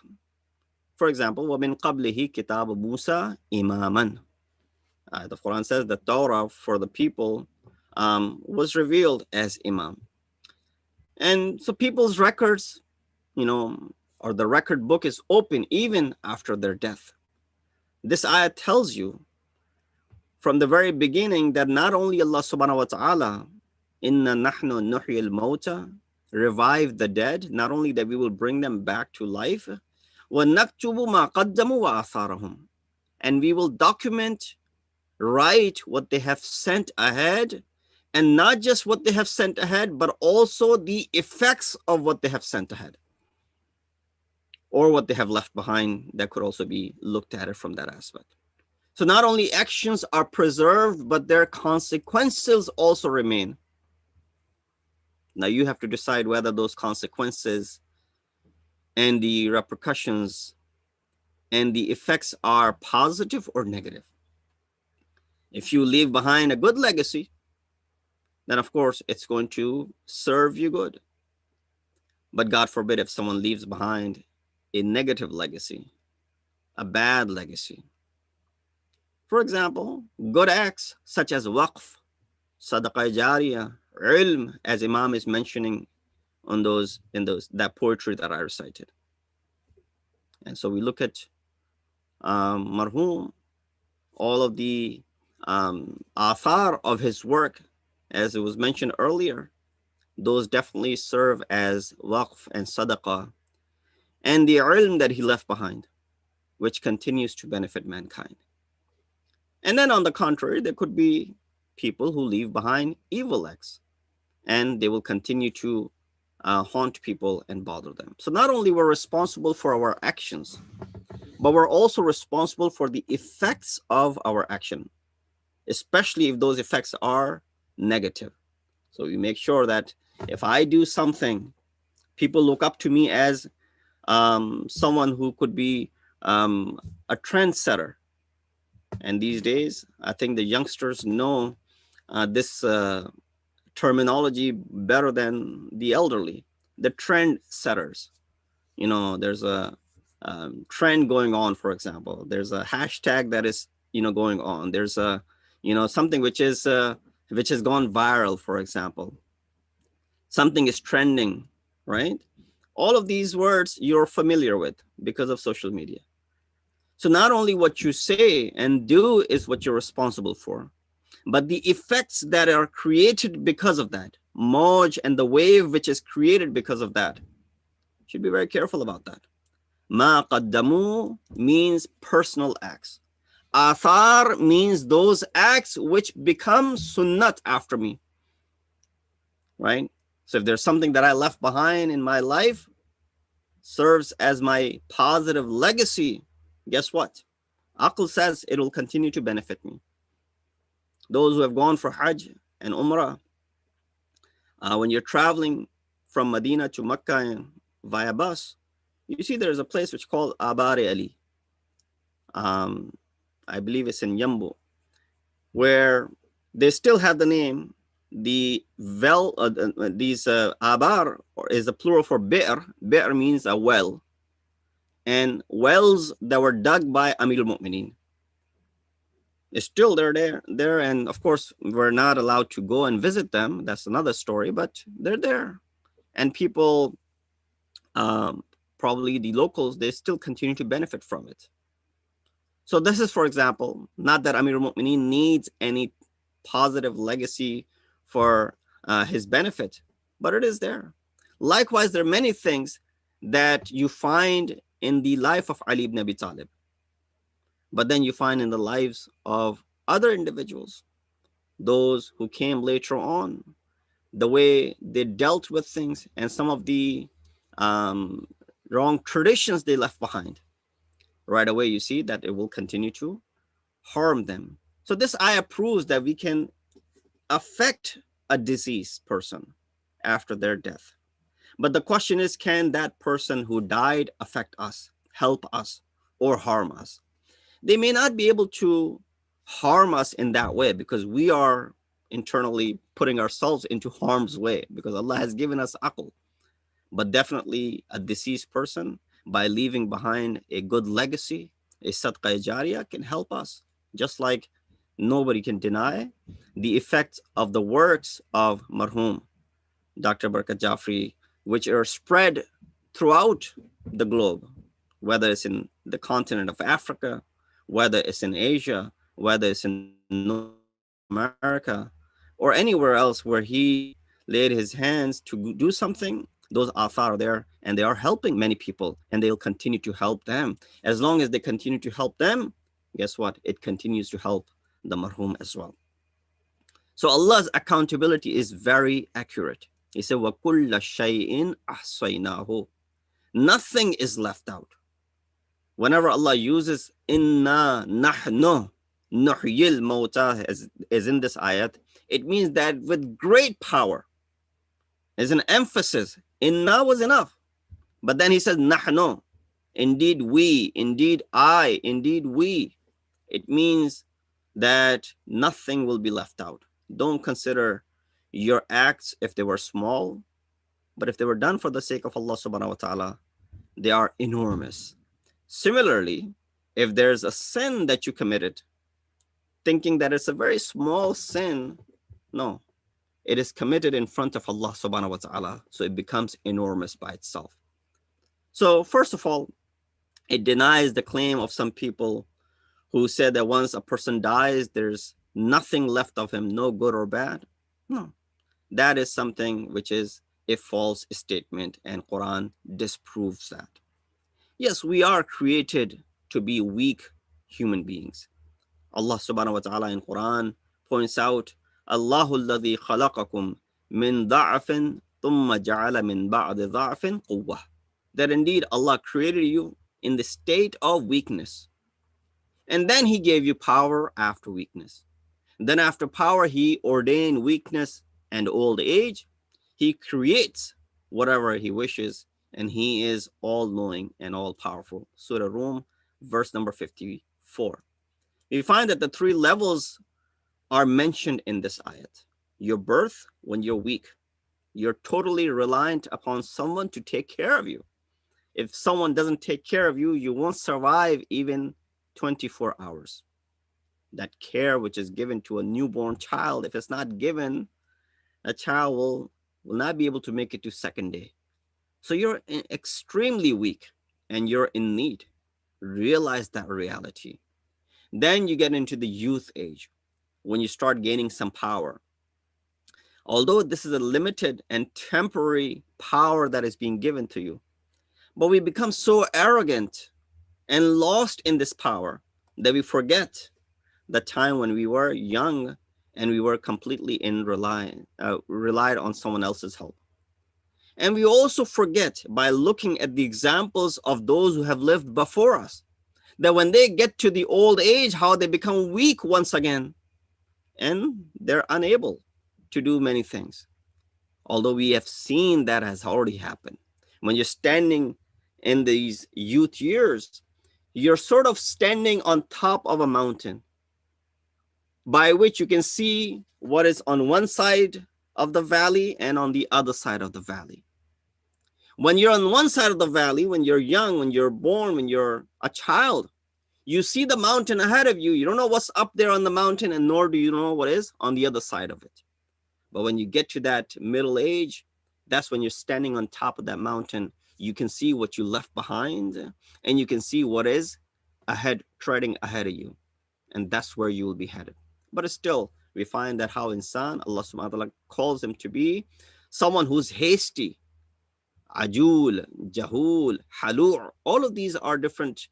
For example, وَمِن قَبْلِهِ كِتَابُ Musa إِمَامًا. The Quran says the Torah for the people was revealed as imam. And so people's records, or the record book is open even after their death. This ayah tells you from the very beginning that not only Allah subhanahu wa ta'ala, inna nahnu nuhyi al-mawta, revive the dead, not only that we will bring them back to life, وَنَكْتُبُ مَا قَدَّمُوا وَآثَارَهُم, and we will document, write what they have sent ahead, and not just what they have sent ahead, but also the effects of what they have sent ahead, or what they have left behind. That could also be looked at it from that aspect. So not only actions are preserved, but their consequences also remain. Now you have to decide whether those consequences and the repercussions and the effects are positive or negative. If you leave behind a good legacy, then of course it's going to serve you good. But God forbid if someone leaves behind a negative legacy, a bad legacy. For example, good acts such as waqf, sadaqah jariyah, ilm, as Imam is mentioning on that poetry that I recited. And so we look at Marhum, all of the athar of his work, as it was mentioned earlier, those definitely serve as waqf and sadaqah, and the ilm that he left behind, which continues to benefit mankind. And then on the contrary, there could be people who leave behind evil acts, and they will continue to haunt people and bother them. So not only we're responsible for our actions, but we're also responsible for the effects of our action, especially if those effects are negative. So we make sure that if I do something, people look up to me as someone who could be a trendsetter. And these days, I think the youngsters know this terminology better than the elderly. The trend setters. There's a trend going on, for example. There's a hashtag that is, going on. There's a, something which has gone viral, for example. Something is trending, right? All of these words you're familiar with because of social media. So not only what you say and do is what you're responsible for, but the effects that are created because of that, moj, and the wave which is created because of that. Should be very careful about that. Ma qaddamu means personal acts. Athar means those acts which become sunnat after me, right? So if there's something that I left behind in my life, serves as my positive legacy, guess what? Aql says it will continue to benefit me. Those who have gone for Hajj and Umrah, when you're traveling from Medina to Mecca and via bus, you see there's a place which is called Abari Ali. I believe it's in Yambu, where they still have the name. The well, these abar is the plural for bi'r. Bi'r means a well, and wells that were dug by Amir al-Mu'mineen. It's still there, and of course we're not allowed to go and visit them. That's another story, but they're there, and people, probably the locals, they still continue to benefit from it. So this is, for example, not that Amir al-Mu'mineen needs any positive legacy for his benefit, but it is there. Likewise, there are many things that you find in the life of Ali ibn Abi Talib, but then you find in the lives of other individuals, those who came later on, the way they dealt with things and some of the wrong traditions they left behind. Right away, you see that it will continue to harm them. So this ayah proves that we can affect a deceased person after their death. But the question is, can that person who died affect us, help us, or harm us? They may not be able to harm us in that way because we are internally putting ourselves into harm's way because Allah has given us aql. But definitely a deceased person, by leaving behind a good legacy, a sadqa jariyah, can help us. Just like nobody can deny the effects of the works of Marhum, Dr. Barakat Jafri, which are spread throughout the globe, whether it's in the continent of Africa, whether it's in Asia, whether it's in North America, or anywhere else where he laid his hands to do something. Those athar are there, and they are helping many people, and they'll continue to help them. As long as they continue to help them, guess what? It continues to help the marhum as well. So Allah's accountability is very accurate. He said, وَكُلَّ شَيْءٍ أَحْصَيْنَاهُ. Nothing is left out. Whenever Allah uses inna nahnu nuhyil mawta as in this ayat, it means that with great power. There's an emphasis. Inna was enough. But then he says nahnu. Indeed we, indeed I, indeed we. It means that nothing will be left out. Don't consider your acts if they were small, but if they were done for the sake of Allah subhanahu wa ta'ala, they are enormous. Similarly, if there's a sin that you committed, thinking that it's a very small sin, no, it is committed in front of Allah subhanahu wa ta'ala, so it becomes enormous by itself. So first of all, it denies the claim of some people who said that once a person dies, there's nothing left of him, no good or bad. No, that is something which is a false statement, and Quran disproves that. Yes, we are created to be weak human beings. Allah subhanahu wa ta'ala in Quran points out, Allahu alladhi khalaqakum min da'afin thumma ja'ala min ba'di da'afin quwwah. That indeed Allah created you in the state of weakness. And then he gave you power after weakness. And then after power, he ordained weakness and old age. He creates whatever he wishes, and he is all-knowing and all-powerful. Surah Rum, verse number 54. You find that the three levels are mentioned in this ayat. Your birth, when you're weak. You're totally reliant upon someone to take care of you. If someone doesn't take care of you, you won't survive even 24 hours. That care which is given to a newborn child, if it's not given, a child will not be able to make it to second day. So you're extremely weak and you're in need. Realize that reality. Then you get into the youth age, when you start gaining some power. Although this is a limited and temporary power that is being given to you, but we become so arrogant and lost in this power that we forget the time when we were young and we were completely relied on someone else's help. And we also forget, by looking at the examples of those who have lived before us, that when they get to the old age, how they become weak once again, and they're unable to do many things. Although we have seen that has already happened. When you're standing in these youth years, you're sort of standing on top of a mountain by which you can see what is on one side of the valley and on the other side of the valley. When you're on one side of the valley, when you're young, when you're born, when you're a child, you see the mountain ahead of you. You don't know what's up there on the mountain, and nor do you know what is on the other side of it. But when you get to that middle age, that's when you're standing on top of that mountain. You can see what you left behind, and you can see what is ahead, treading ahead of you. And that's where you will be headed. But still, we find that how insan, Allah subhanahu wa ta'ala calls him to be someone who's hasty, ajul, jahul, halur. All of these are different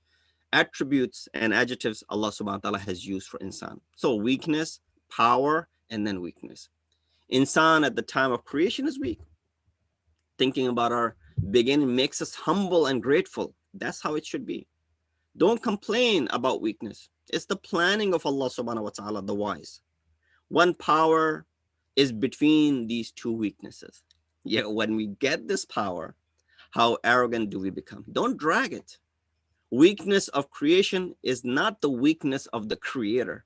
attributes and adjectives Allah subhanahu wa ta'ala has used for insan. So weakness, power, and then weakness. Insan at the time of creation is weak. Thinking about our beginning makes us humble and grateful. That's how it should be. Don't complain about weakness. It's the planning of Allah subhanahu wa ta'ala, the wise. One power is between these two weaknesses. Yet when we get this power, how arrogant do we become? Don't drag it. Weakness of creation is not the weakness of the creator.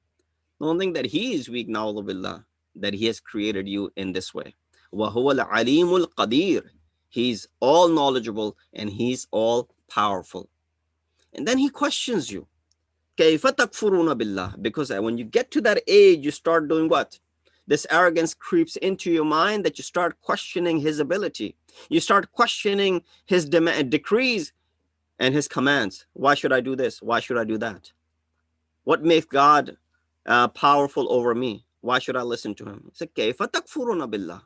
Don't think that he is weak, na'udhu billah, that he has created you in this way. وَهُوَ الْعَلِيمُ الْقَدِيرُ. He's all knowledgeable and he's all powerful. And then he questions you. كَيْفَ تَكْفُرُونَ بِاللَّهِ. Because when you get to that age, you start doing what? This arrogance creeps into your mind that you start questioning his ability. You start questioning his decrees and his commands. Why should I do this? Why should I do that? What makes God powerful over me? Why should I listen to him? He said, كَيْفَ تَكْفُرُونَ بِاللَّهِ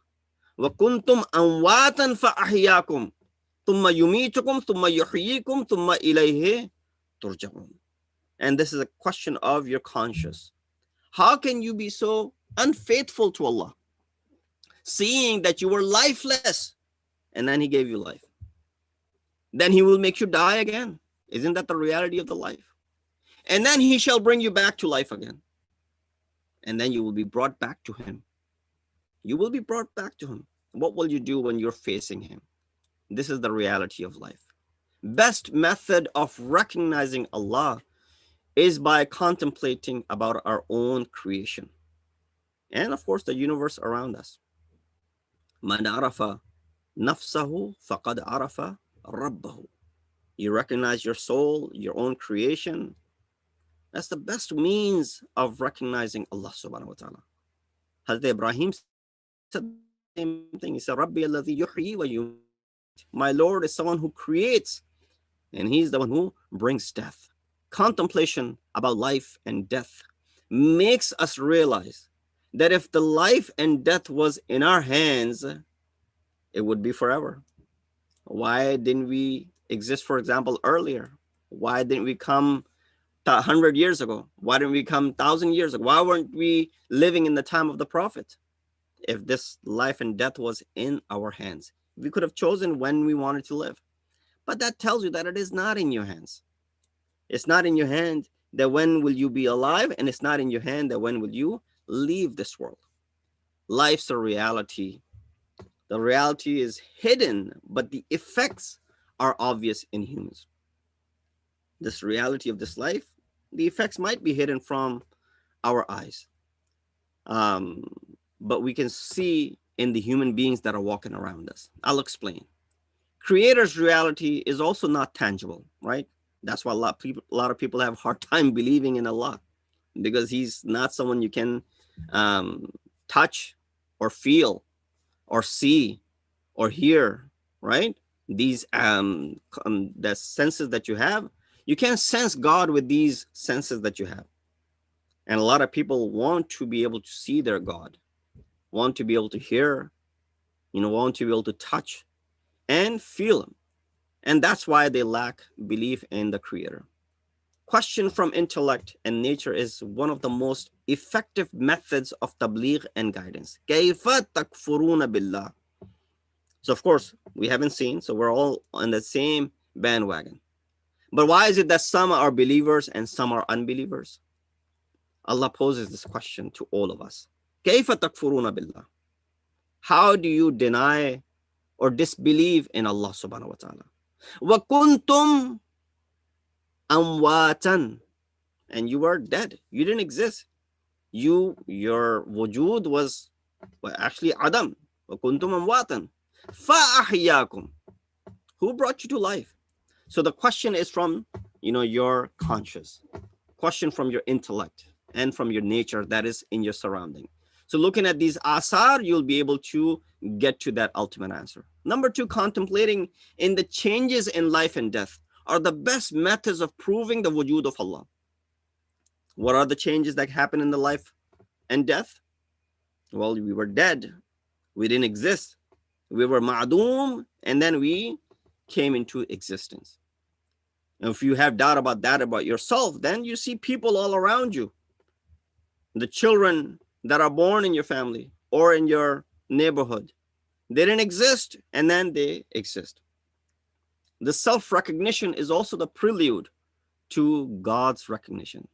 وَكُنْتُمْ أَمْوَاتًا فَأَحْيَاكُمْ ثُمَّ يُمِيتُكُمْ ثُمَّ يُحْيِيكُمْ ثُمَّ إِلَيْهِ تُرْجَعُونَ. And this is a question of your conscience. How can you be so unfaithful to Allah, seeing that you were lifeless and then he gave you life? Then he will make you die again. Isn't that the reality of the life? And then he shall bring you back to life again. And then you will be brought back to him. You will be brought back to him. What will you do when you're facing him? This is the reality of life. Best method of recognizing Allah is by contemplating about our own creation. And of course, the universe around us. Man arafa nafsahu faqad arafa rabbahu. You recognize your soul, your own creation. That's the best means of recognizing Allah subhanahu wa ta'ala. Hazrat Ibrahim said the same thing. He said, Rabbi alladhi yuhyi wa yumeet. My Lord is someone who creates, and he's the one who brings death. Contemplation about life and death makes us realize that if the life and death was in our hands, it would be forever. Why didn't we exist, for example, earlier? Why didn't we come 100 years ago? Why didn't we come 1,000 years ago? Why weren't we living in the time of the Prophet? If this life and death was in our hands, we could have chosen when we wanted to live. But that tells you that it is not in your hands. It's not in your hand that when will you be alive, and it's not in your hand that when will you leave this world. Life's a reality. The reality is hidden, but the effects are obvious in humans. This reality of this life, the effects might be hidden from our eyes. But we can see in the human beings that are walking around us. I'll explain. Creator's reality is also not tangible, right? That's why a lot of people have a hard time believing in Allah, because he's not someone you can touch or feel or see or hear, right? These the senses that you have, you can't sense God with these senses that you have. And a lot of people want to be able to see their God, want to be able to hear, want to be able to touch and feel him. And that's why they lack belief in the Creator. Question from intellect and nature is one of the most effective methods of tabligh and guidance. كَيْفَ تَكْفُرُونَ بِاللَّهِ. So of course, we haven't seen, so we're all on the same bandwagon. But why is it that some are believers and some are unbelievers? Allah poses this question to all of us. كَيْفَ تَكْفُرُونَ بِاللَّهِ. How do you deny or disbelieve in Allah subhanahu wa ta'ala? Wa kuntum amwatan, and you were dead. You didn't exist. Your wujud was actually adam. Wa kuntum amwatan. Fa ahyakum. Who brought you to life? So the question is from, your conscious, question from your intellect and from your nature that is in your surrounding. So looking at these asar, you'll be able to get to that ultimate answer. Number two, contemplating in the changes in life and death are the best methods of proving the wujud of Allah. What are the changes that happen in the life and death? Well, we were dead. We didn't exist. We were ma'doom, and then we came into existence. And if you have doubt about that about yourself, then you see people all around you. The children that are born in your family or in your neighborhood, they didn't exist, and then they exist. The self-recognition is also the prelude to God's recognition.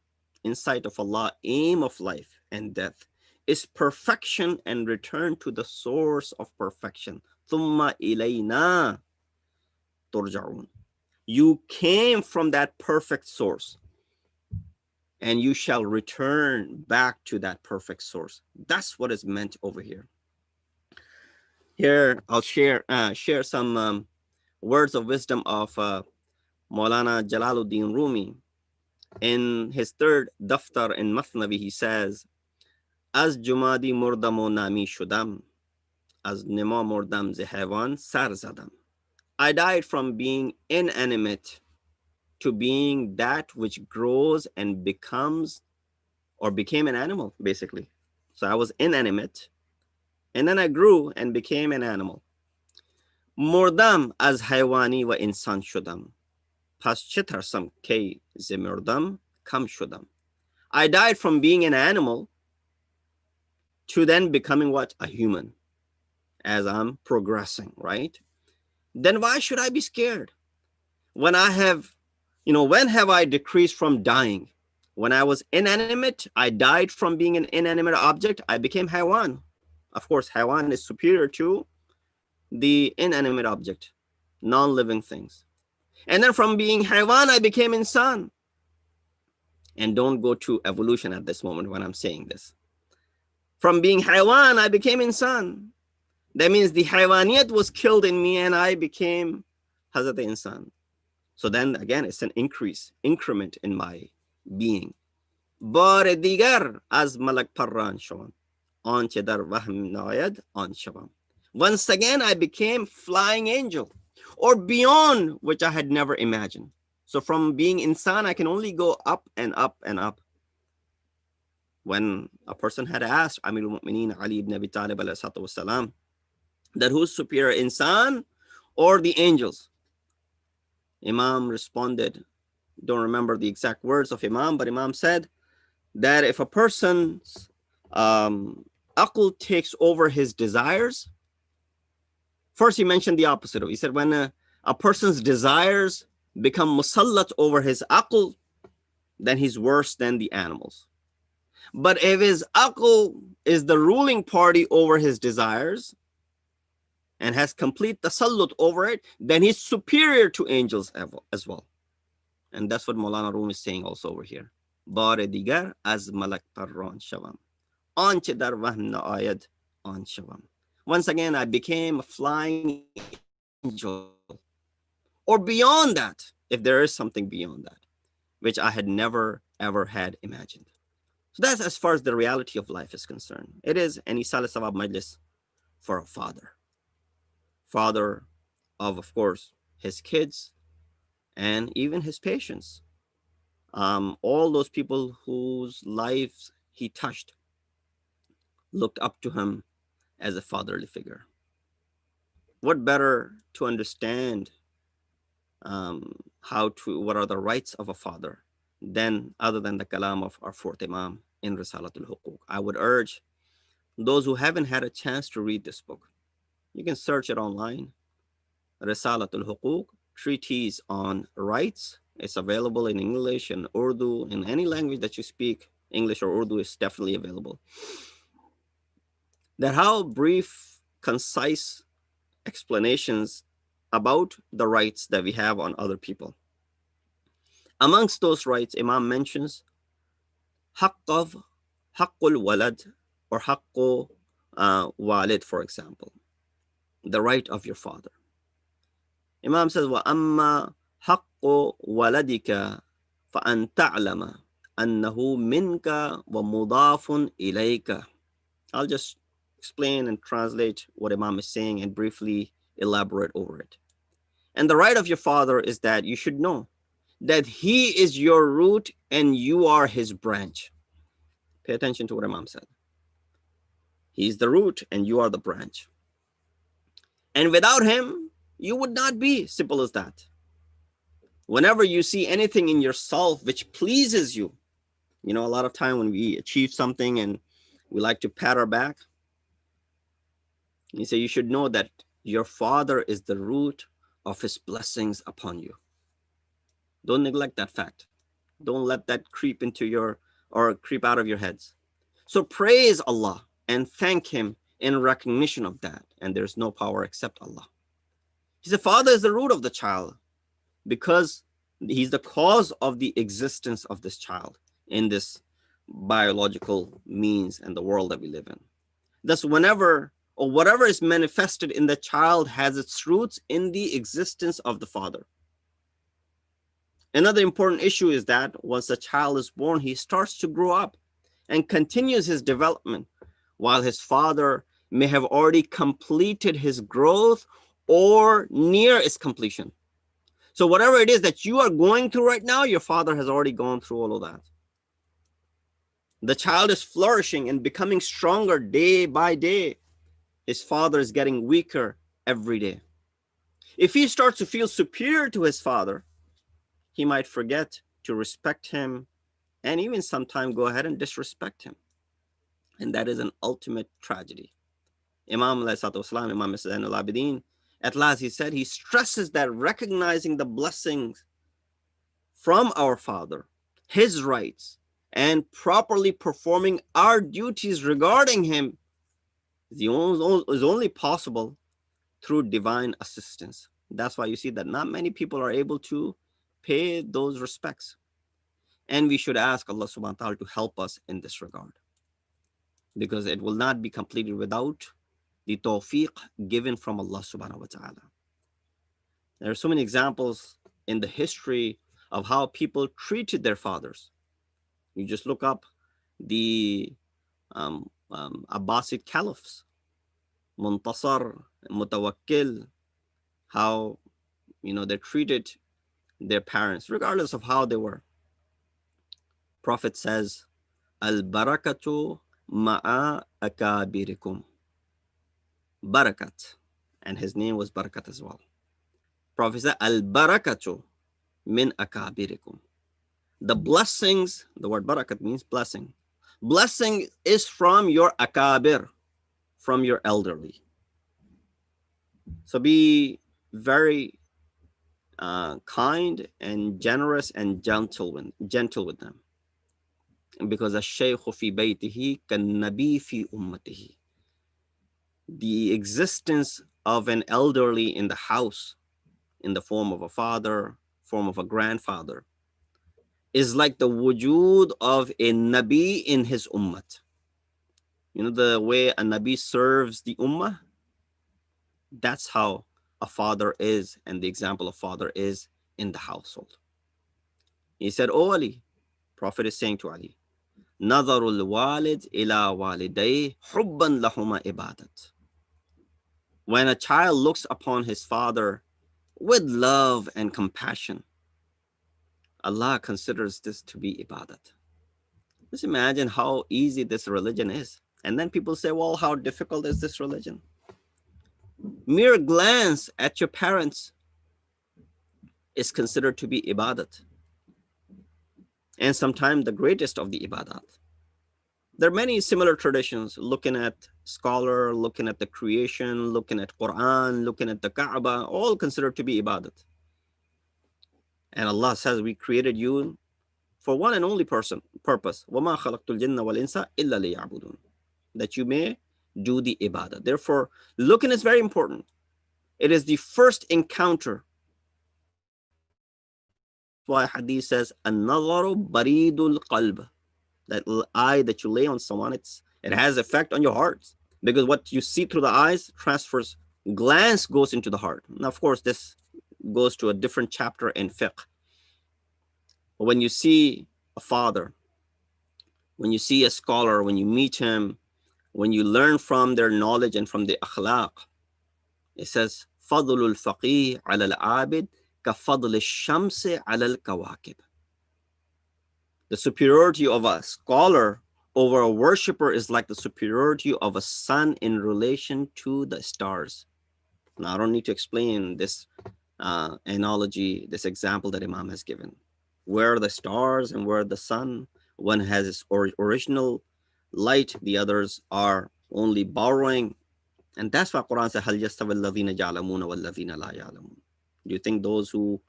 In sight of Allah, aim of life and death is perfection and return to the source of perfection. Thumma ilayna turja'un. You came from that perfect source, and you shall return back to that perfect source. That's what is meant over here. Here, I'll share some words of wisdom of Maulana Jalaluddin Rumi. In his third daftar in Mathnavi, he says, Az jumadi murdamo nami shudam, az nima murdam ze haywan sar zadam. I died from being inanimate to being that which grows and becomes or became an animal, basically. So I was inanimate, and then I grew and became an animal. Murdam az haywani wa insan shudam. Pas chitarsam ke ze murdam kam shudam. I died from being an animal to then becoming what? A human, as I'm progressing, right? Then why should I be scared? When I have, when have I decreased from dying? When I was inanimate, I died from being an inanimate object. I became haywan. Of course, haywan is superior to the inanimate object, non-living things. And then from being haywan, I became insan. And don't go to evolution at this moment when I'm saying this. From being haywan, I became insan. That means the haywaniyat was killed in me and I became Hazrat Insan. So then again, it's an increment in my being. Bar digar az malak parran shavam. Anche dar wahm nayad an shavam. Once again, I became flying angel, or beyond which I had never imagined. So from being insan, I can only go up and up and up. When a person had asked Amirul Mu'mineen Ali ibn Abi Talib alayhi salatu wasalam, that who's superior, insan or the angels? Imam responded, don't remember the exact words of Imam, but Imam said that if a person's aql takes over his desires, first he mentioned the opposite. He said when a person's desires become musallat over his aql, then he's worse than the animals. But if his aql is the ruling party over his desires, and has complete tasallut over it, then he's superior to angels as well. And that's what Maulana Rumi is saying also over here. Bar digar az malak parran shavam. Anche dar wahm na ayad an shavam. Once again, I became a flying angel. Or beyond that, if there is something beyond that, which I had never, ever had imagined. So that's as far as the reality of life is concerned. It is an Eisal-e-Thawab Majlis for a father. Father of course, his kids and even his patients. All those people whose lives he touched looked up to him as a fatherly figure. What better to understand what are the rights of a father other than the kalam of our fourth Imam in Risalatul Huquq. I would urge those who haven't had a chance to read this book, you can search it online. Risalatul Huquq, treatise on rights. It's available in English and Urdu, in any language that you speak. English or Urdu is definitely available. That how brief concise explanations about the rights that we have on other people. Amongst those rights, Imam mentions haqqul walad or haqqu walid, for example, the right of your father. Imam says, وَأَمَّا حَقُّ وَلَدِكَ فَأَن تَعْلَمَ أَنَّهُ مِنْكَ وَمُضَافٌ إِلَيْكَ. I'll just explain and translate what Imam is saying and briefly elaborate over it. And the right of your father is that you should know that he is your root and you are his branch. Pay attention to what Imam said. He's the root and you are the branch. And without him, you would not be. Simple as that. Whenever you see anything in yourself which pleases you, you know, a lot of time when we achieve something and we like to pat our back, you say you should know that your father is the root of his blessings upon you. Don't neglect that fact. Don't let that creep into your or creep out of your heads. So praise Allah and thank him in recognition of that. And there's no power except Allah. He said, father is the root of the child because he's the cause of the existence of this child in this biological means and the world that we live in. Thus, whenever or whatever is manifested in the child has its roots in the existence of the father. Another important issue is that once a child is born, he starts to grow up and continues his development while his father may have already completed his growth or near its completion. So whatever it is that you are going through right now, your father has already gone through all of that. The child is flourishing and becoming stronger day by day. His father is getting weaker every day. If he starts to feel superior to his father, he might forget to respect him and even sometimes go ahead and disrespect him. And that is an ultimate tragedy. Imam Alayhi Imam Zainul Abidin, at last he said, he stresses that recognizing the blessings from our father, his rights, and properly performing our duties regarding him is only possible through divine assistance. That's why you see that not many people are able to pay those respects. And we should ask Allah subhanahu wa ta'ala to help us in this regard, because it will not be completed without the tawfiq given from Allah subhanahu wa ta'ala. There are so many examples in the history of how people treated their fathers. You just look up the Abbasid caliphs, Muntasar, Mutawakkil, how, you know, they treated their parents, regardless of how they were. Prophet says, Al-Barakatu ma'a akabirikum. Barakat. And his name was Barakat as well. Prophet said, Al-Barakatu min akabirikum. The blessings, the word Barakat means blessing. Blessing is from your akabir, from your elderly. So be very kind and generous and gentle with them. Because ash-shaykhu fi baytihi kan-nabi fi ummatihi. The existence of an elderly in the house, in the form of a father, form of a grandfather, is like the wujud of a nabi in his ummat. You know the way a nabi serves the ummah? That's how a father is, and the example of father is in the household. He said, "Oh Ali," Prophet is saying to Ali, "Nazarul walid ila walidayhi hubban lahuma ibadat." When a child looks upon his father with love and compassion, Allah considers this to be ibadat. Just imagine how easy this religion is. And then people say, well, how difficult is this religion? Mere glance at your parents is considered to be ibadat. And sometimes the greatest of the ibadat. There are many similar traditions, looking at scholar, looking at the creation, looking at Quran, looking at the Kaaba, all considered to be ibadat. And Allah says, we created you for one and only purpose. وَمَا خَلَقْتُ الْجِنَّ وَالْإِنسَ إِلَّا لِيَعْبُدُونَ. That you may do the ibadah. Therefore, looking is very important. It is the first encounter. Why hadith says, "An-nazaru baridul qalb," that eye that you lay on someone, it has effect on your heart, because what you see through the eyes transfers, glance goes into the heart. Now, of course, this goes to a different chapter in fiqh. But when you see a father, when you see a scholar, when you meet him, when you learn from their knowledge and from the akhlaq, it says, فَضْلُ الْفَقِيهِ عَلَى الْعَابِدِ كَفَضْلِ الشَّمْسِ عَلَى الْكَوَاكِبِ. The superiority of a scholar over a worshipper is like the superiority of a sun in relation to the stars. Now, I don't need to explain this analogy, this example that Imam has given. Where are the stars and where the sun? One has its original light, the others are only borrowing. And that's why Quran says, هَلْ يَسْتَوِي الَّذِينَ يَعْلَمُونَ وَالَّذِينَ لَا يَعْلَمُونَ. Do you think those who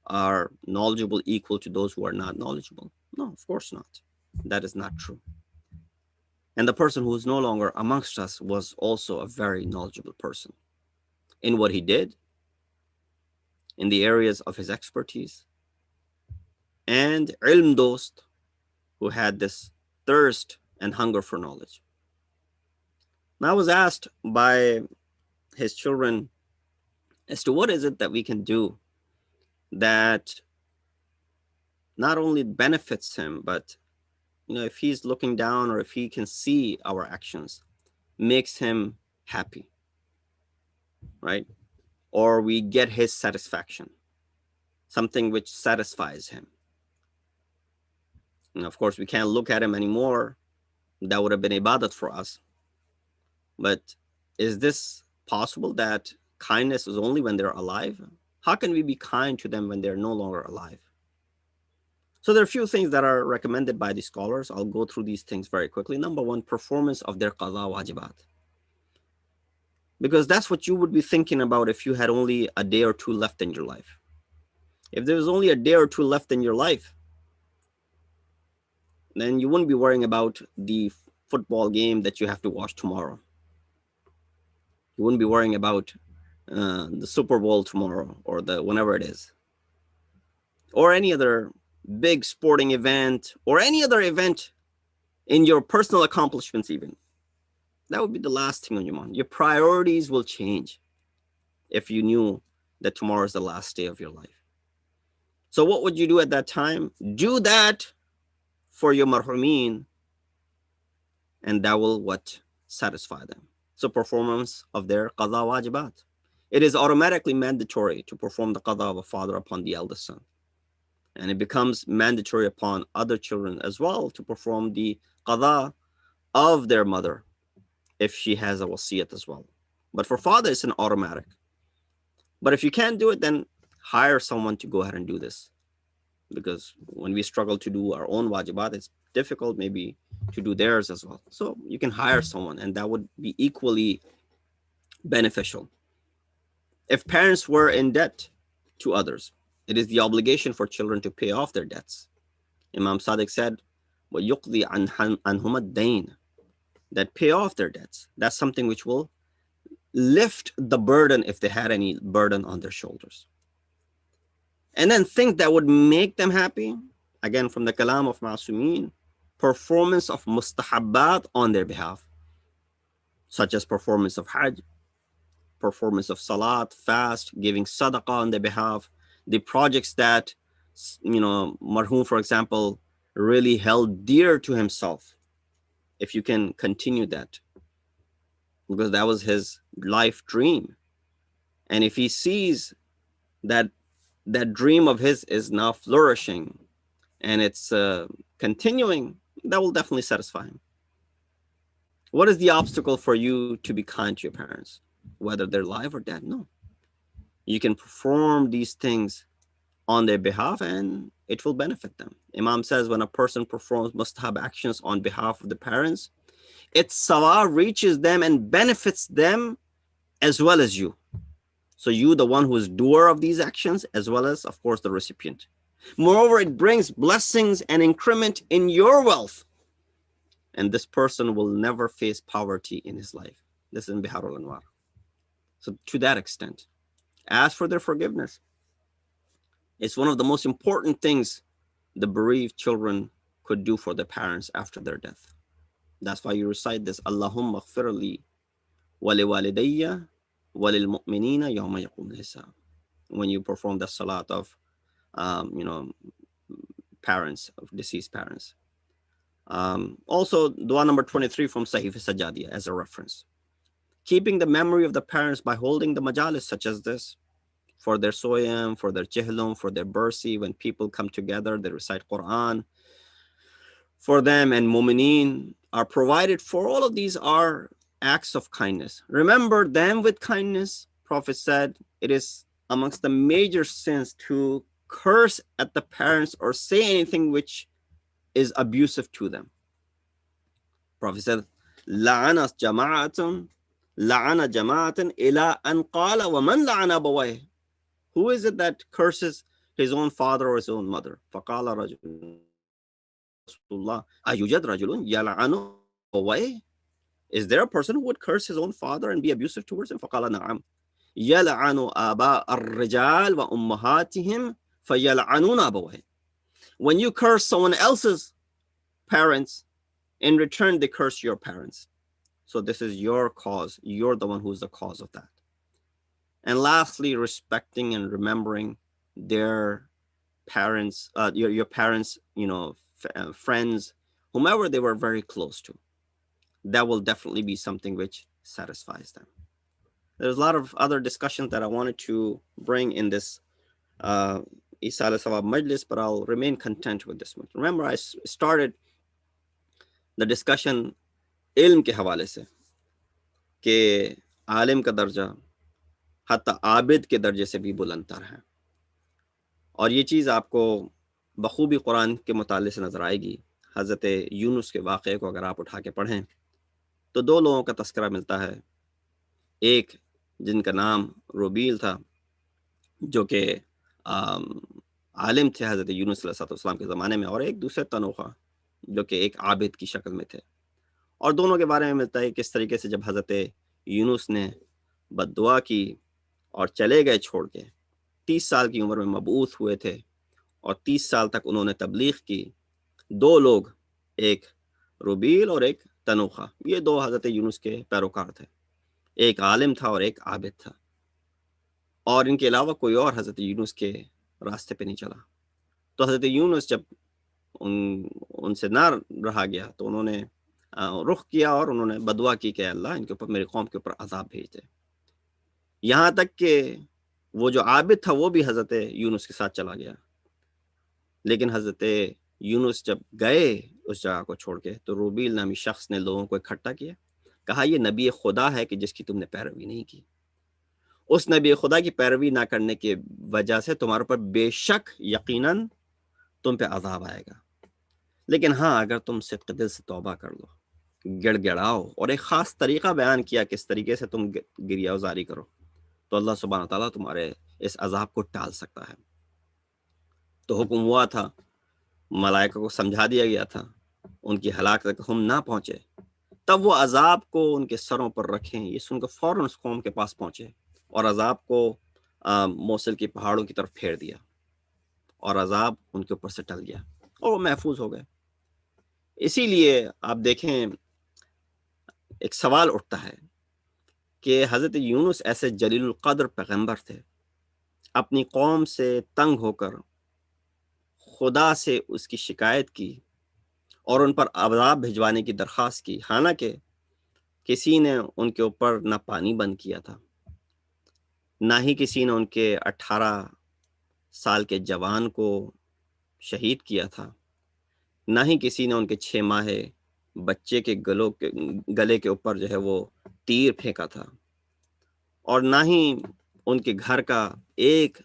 are knowledgeable equal to those who are not knowledgeable? No, of course not. That is not true. And the person who is no longer amongst us was also a very knowledgeable person in what he did, in the areas of his expertise, and ilm dost, who had this thirst and hunger for knowledge. Now, I was asked by his children as to what is it that we can do that not only benefits him, but if he's looking down or if he can see our actions, makes him happy, right? Or we get his satisfaction, something which satisfies him. And of course, we can't look at him anymore. That would have been ibadat for us. But is this possible that kindness is only when they're alive? How can we be kind to them when they're no longer alive? So there are a few things that are recommended by the scholars. I'll go through these things very quickly. Number one, performance of their qada wajibat. Because that's what you would be thinking about if you had only a day or two left in your life. If there was only a day or two left in your life, then you wouldn't be worrying about the football game that you have to watch tomorrow. You wouldn't be worrying about the Super Bowl tomorrow or whenever it is, or any other big sporting event or any other event in your personal accomplishments even. That would be the last thing on your mind. Your priorities will change if you knew that tomorrow is the last day of your life. So what would you do at that time? Do that for your marhumeen, and that will satisfy them. So performance of their qada wajibat. It is automatically mandatory to perform the qada of a father upon the eldest son. And it becomes mandatory upon other children as well to perform the qada of their mother if she has a wasiyat as well. But for father, it's an automatic. But if you can't do it, then hire someone to go ahead and do this. Because when we struggle to do our own wajibat, it's difficult maybe to do theirs as well. So you can hire someone, and that would be equally beneficial. If parents were in debt to others, it is the obligation for children to pay off their debts. Imam Sadiq said, وَيُقْضِي عَنْهُمَ الدَّيْنِ, that pay off their debts. That's something which will lift the burden if they had any burden on their shoulders. And then think that would make them happy. Again, from the kalam of Ma'asumeen, performance of mustahabbat on their behalf, such as performance of hajj, performance of salat, fast, giving sadaqah on their behalf, the projects that, marhum, for example, really held dear to himself. If you can continue that, because that was his life dream. And if he sees that that dream of his is now flourishing and it's continuing, that will definitely satisfy him. What is the obstacle for you to be kind to your parents, whether they're alive or dead? No. You can perform these things on their behalf and it will benefit them. Imam says when a person performs mustahab actions on behalf of the parents, its sawab reaches them and benefits them as well as you. So you, the one who is doer of these actions, as well as, of course, the recipient. Moreover, it brings blessings and increment in your wealth. and this person will never face poverty in his life. This is in Biharul Anwar. So to that extent, ask for their forgiveness. It's one of the most important things the bereaved children could do for their parents after their death. That's why you recite this, Allahumma ghfirli wa li walidayya wa lil mu'minina yawma yaqum al-hisab, when you perform the salat of parents, of deceased parents. Also, dua number 23 from Sahif Sajadiya as a reference. Keeping the memory of the parents by holding the majalis such as this, for their soyam, for their chihlum, for their bursi, when people come together, they recite Quran for them, and mu'mineen are provided for. All of these are acts of kindness. Remember them with kindness. Prophet said it is amongst the major sins to curse at the parents or say anything which is abusive to them. Prophet said, la'ana jama'atun ila an qala wa man la'ana abawayh. Who is it that curses his own father or his own mother? فَقَالَ رَجُلٌ Rasulullah, أَيُوجَدْ رَجُلٌ يَلْعَنُ أَبَوَيْهِ? Is there a person who would curse his own father and be abusive towards him? فَقَالَ نَعَمْ يَلْعَنُ آبَاءَ الرِّجَالِ وَأُمَّهَاتِهِمْ فَيَلْعَنُونَ أَبَوَيْهِ. When you curse someone else's parents, in return they curse your parents. So this is your cause. You're the one who's the cause of that. And lastly, respecting and remembering their parents, your parents, friends, whomever they were very close to. That will definitely be something which satisfies them. There's a lot of other discussions that I wanted to bring in this Eisal-e-Thawab Majlis, but I'll remain content with this one. Remember, I started the discussion ilm ke hawale se, ke alim ka darja hatta abid ke darje se bhi bulandtar hai. اور یہ چیز آپ کو بخوبی قرآن کے مطالعے سے نظر آئے گی. حضرت یونس کے واقعے کو اگر آپ اٹھا کے پڑھیں تو دو لوگوں کا تذکرہ ملتا ہے. ایک جن کا نام روبیل تھا، جو کہ عالم تھے حضرت یونس علیہ السلام کے زمانے میں، اور ایک دوسرے تنوخہ جو کہ ایک عابد کی شکل میں تھے. اور دونوں کے بارے میں ملتا ہے کس طریقے سے جب حضرت یونس نے بد دعا کی اور چلے گئے چھوڑ کے، 30 سال کی عمر میں مبعوث ہوئے تھے اور 30 سال تک انہوں نے تبلیغ کی. دو لوگ، ایک روبیل اور ایک تنوخہ، یہ دو حضرت یونس کے پیروکار تھے. ایک عالم تھا اور ایک عابد تھا، اور ان کے علاوہ کوئی اور حضرت یونس کے راستے پہ نہیں چلا. تو حضرت یونس جب ان سے نہ رہا گیا تو انہوں نے رخ کیا اور انہوں نے بدعا کی کہ اللہ ان کے اوپر، میری قوم کے اوپر عذاب بھیج دے. یہاں تک کہ وہ جو عابد تھا وہ بھی حضرت یونس کے ساتھ چلا گیا. لیکن حضرت یونس جب گئے اس جگہ کو چھوڑ کے تو روبیل نامی شخص نے لوگوں کو اکٹھا کیا، کہا یہ نبی خدا ہے کہ جس کی تم نے پیروی نہیں کی. اس نبی خدا کی پیروی نہ کرنے کی وجہ سے تمہارے پر بے شک یقیناً تم پہ عذاب آئے گا. لیکن ہاں، اگر تم صدق دل سے توبہ کر لو، گڑ گڑاؤ، اور ایک خاص طریقہ بیان کیا کس طریقے سے تم گریہ وزاری کرو، تو اللہ سبحانہ تعالیٰ تمہارے اس عذاب کو ٹال سکتا ہے. تو حکم ہوا تھا، ملائکہ کو سمجھا دیا گیا تھا، ان کی ہلاکت تک ہم نہ پہنچے تب وہ عذاب کو ان کے سروں پر رکھیں. یہ سن کر فوراً اس قوم کے پاس پہنچے اور عذاب کو موصل کی پہاڑوں کی طرف پھیر دیا، اور عذاب ان کے اوپر سے ٹل گیا اور وہ محفوظ ہو گئے. اسی لیے آپ دیکھیں ایک سوال اٹھتا ہے کہ حضرت یونس ایسے جلیل القدر پیغمبر تھے، اپنی قوم سے تنگ ہو کر خدا سے اس کی شکایت کی اور ان پر عذاب بھجوانے کی درخواست کی، حالانکہ کسی نے ان کے اوپر نہ پانی بند کیا تھا، نہ ہی کسی نے ان کے 18 سال کے جوان کو شہید کیا تھا، نہ ہی کسی نے ان کے 6 ماہ بچے کے گلے کے اوپر جو ہے وہ تیر پھینکا تھا، اور نہ ہی ان کے گھر کا ایک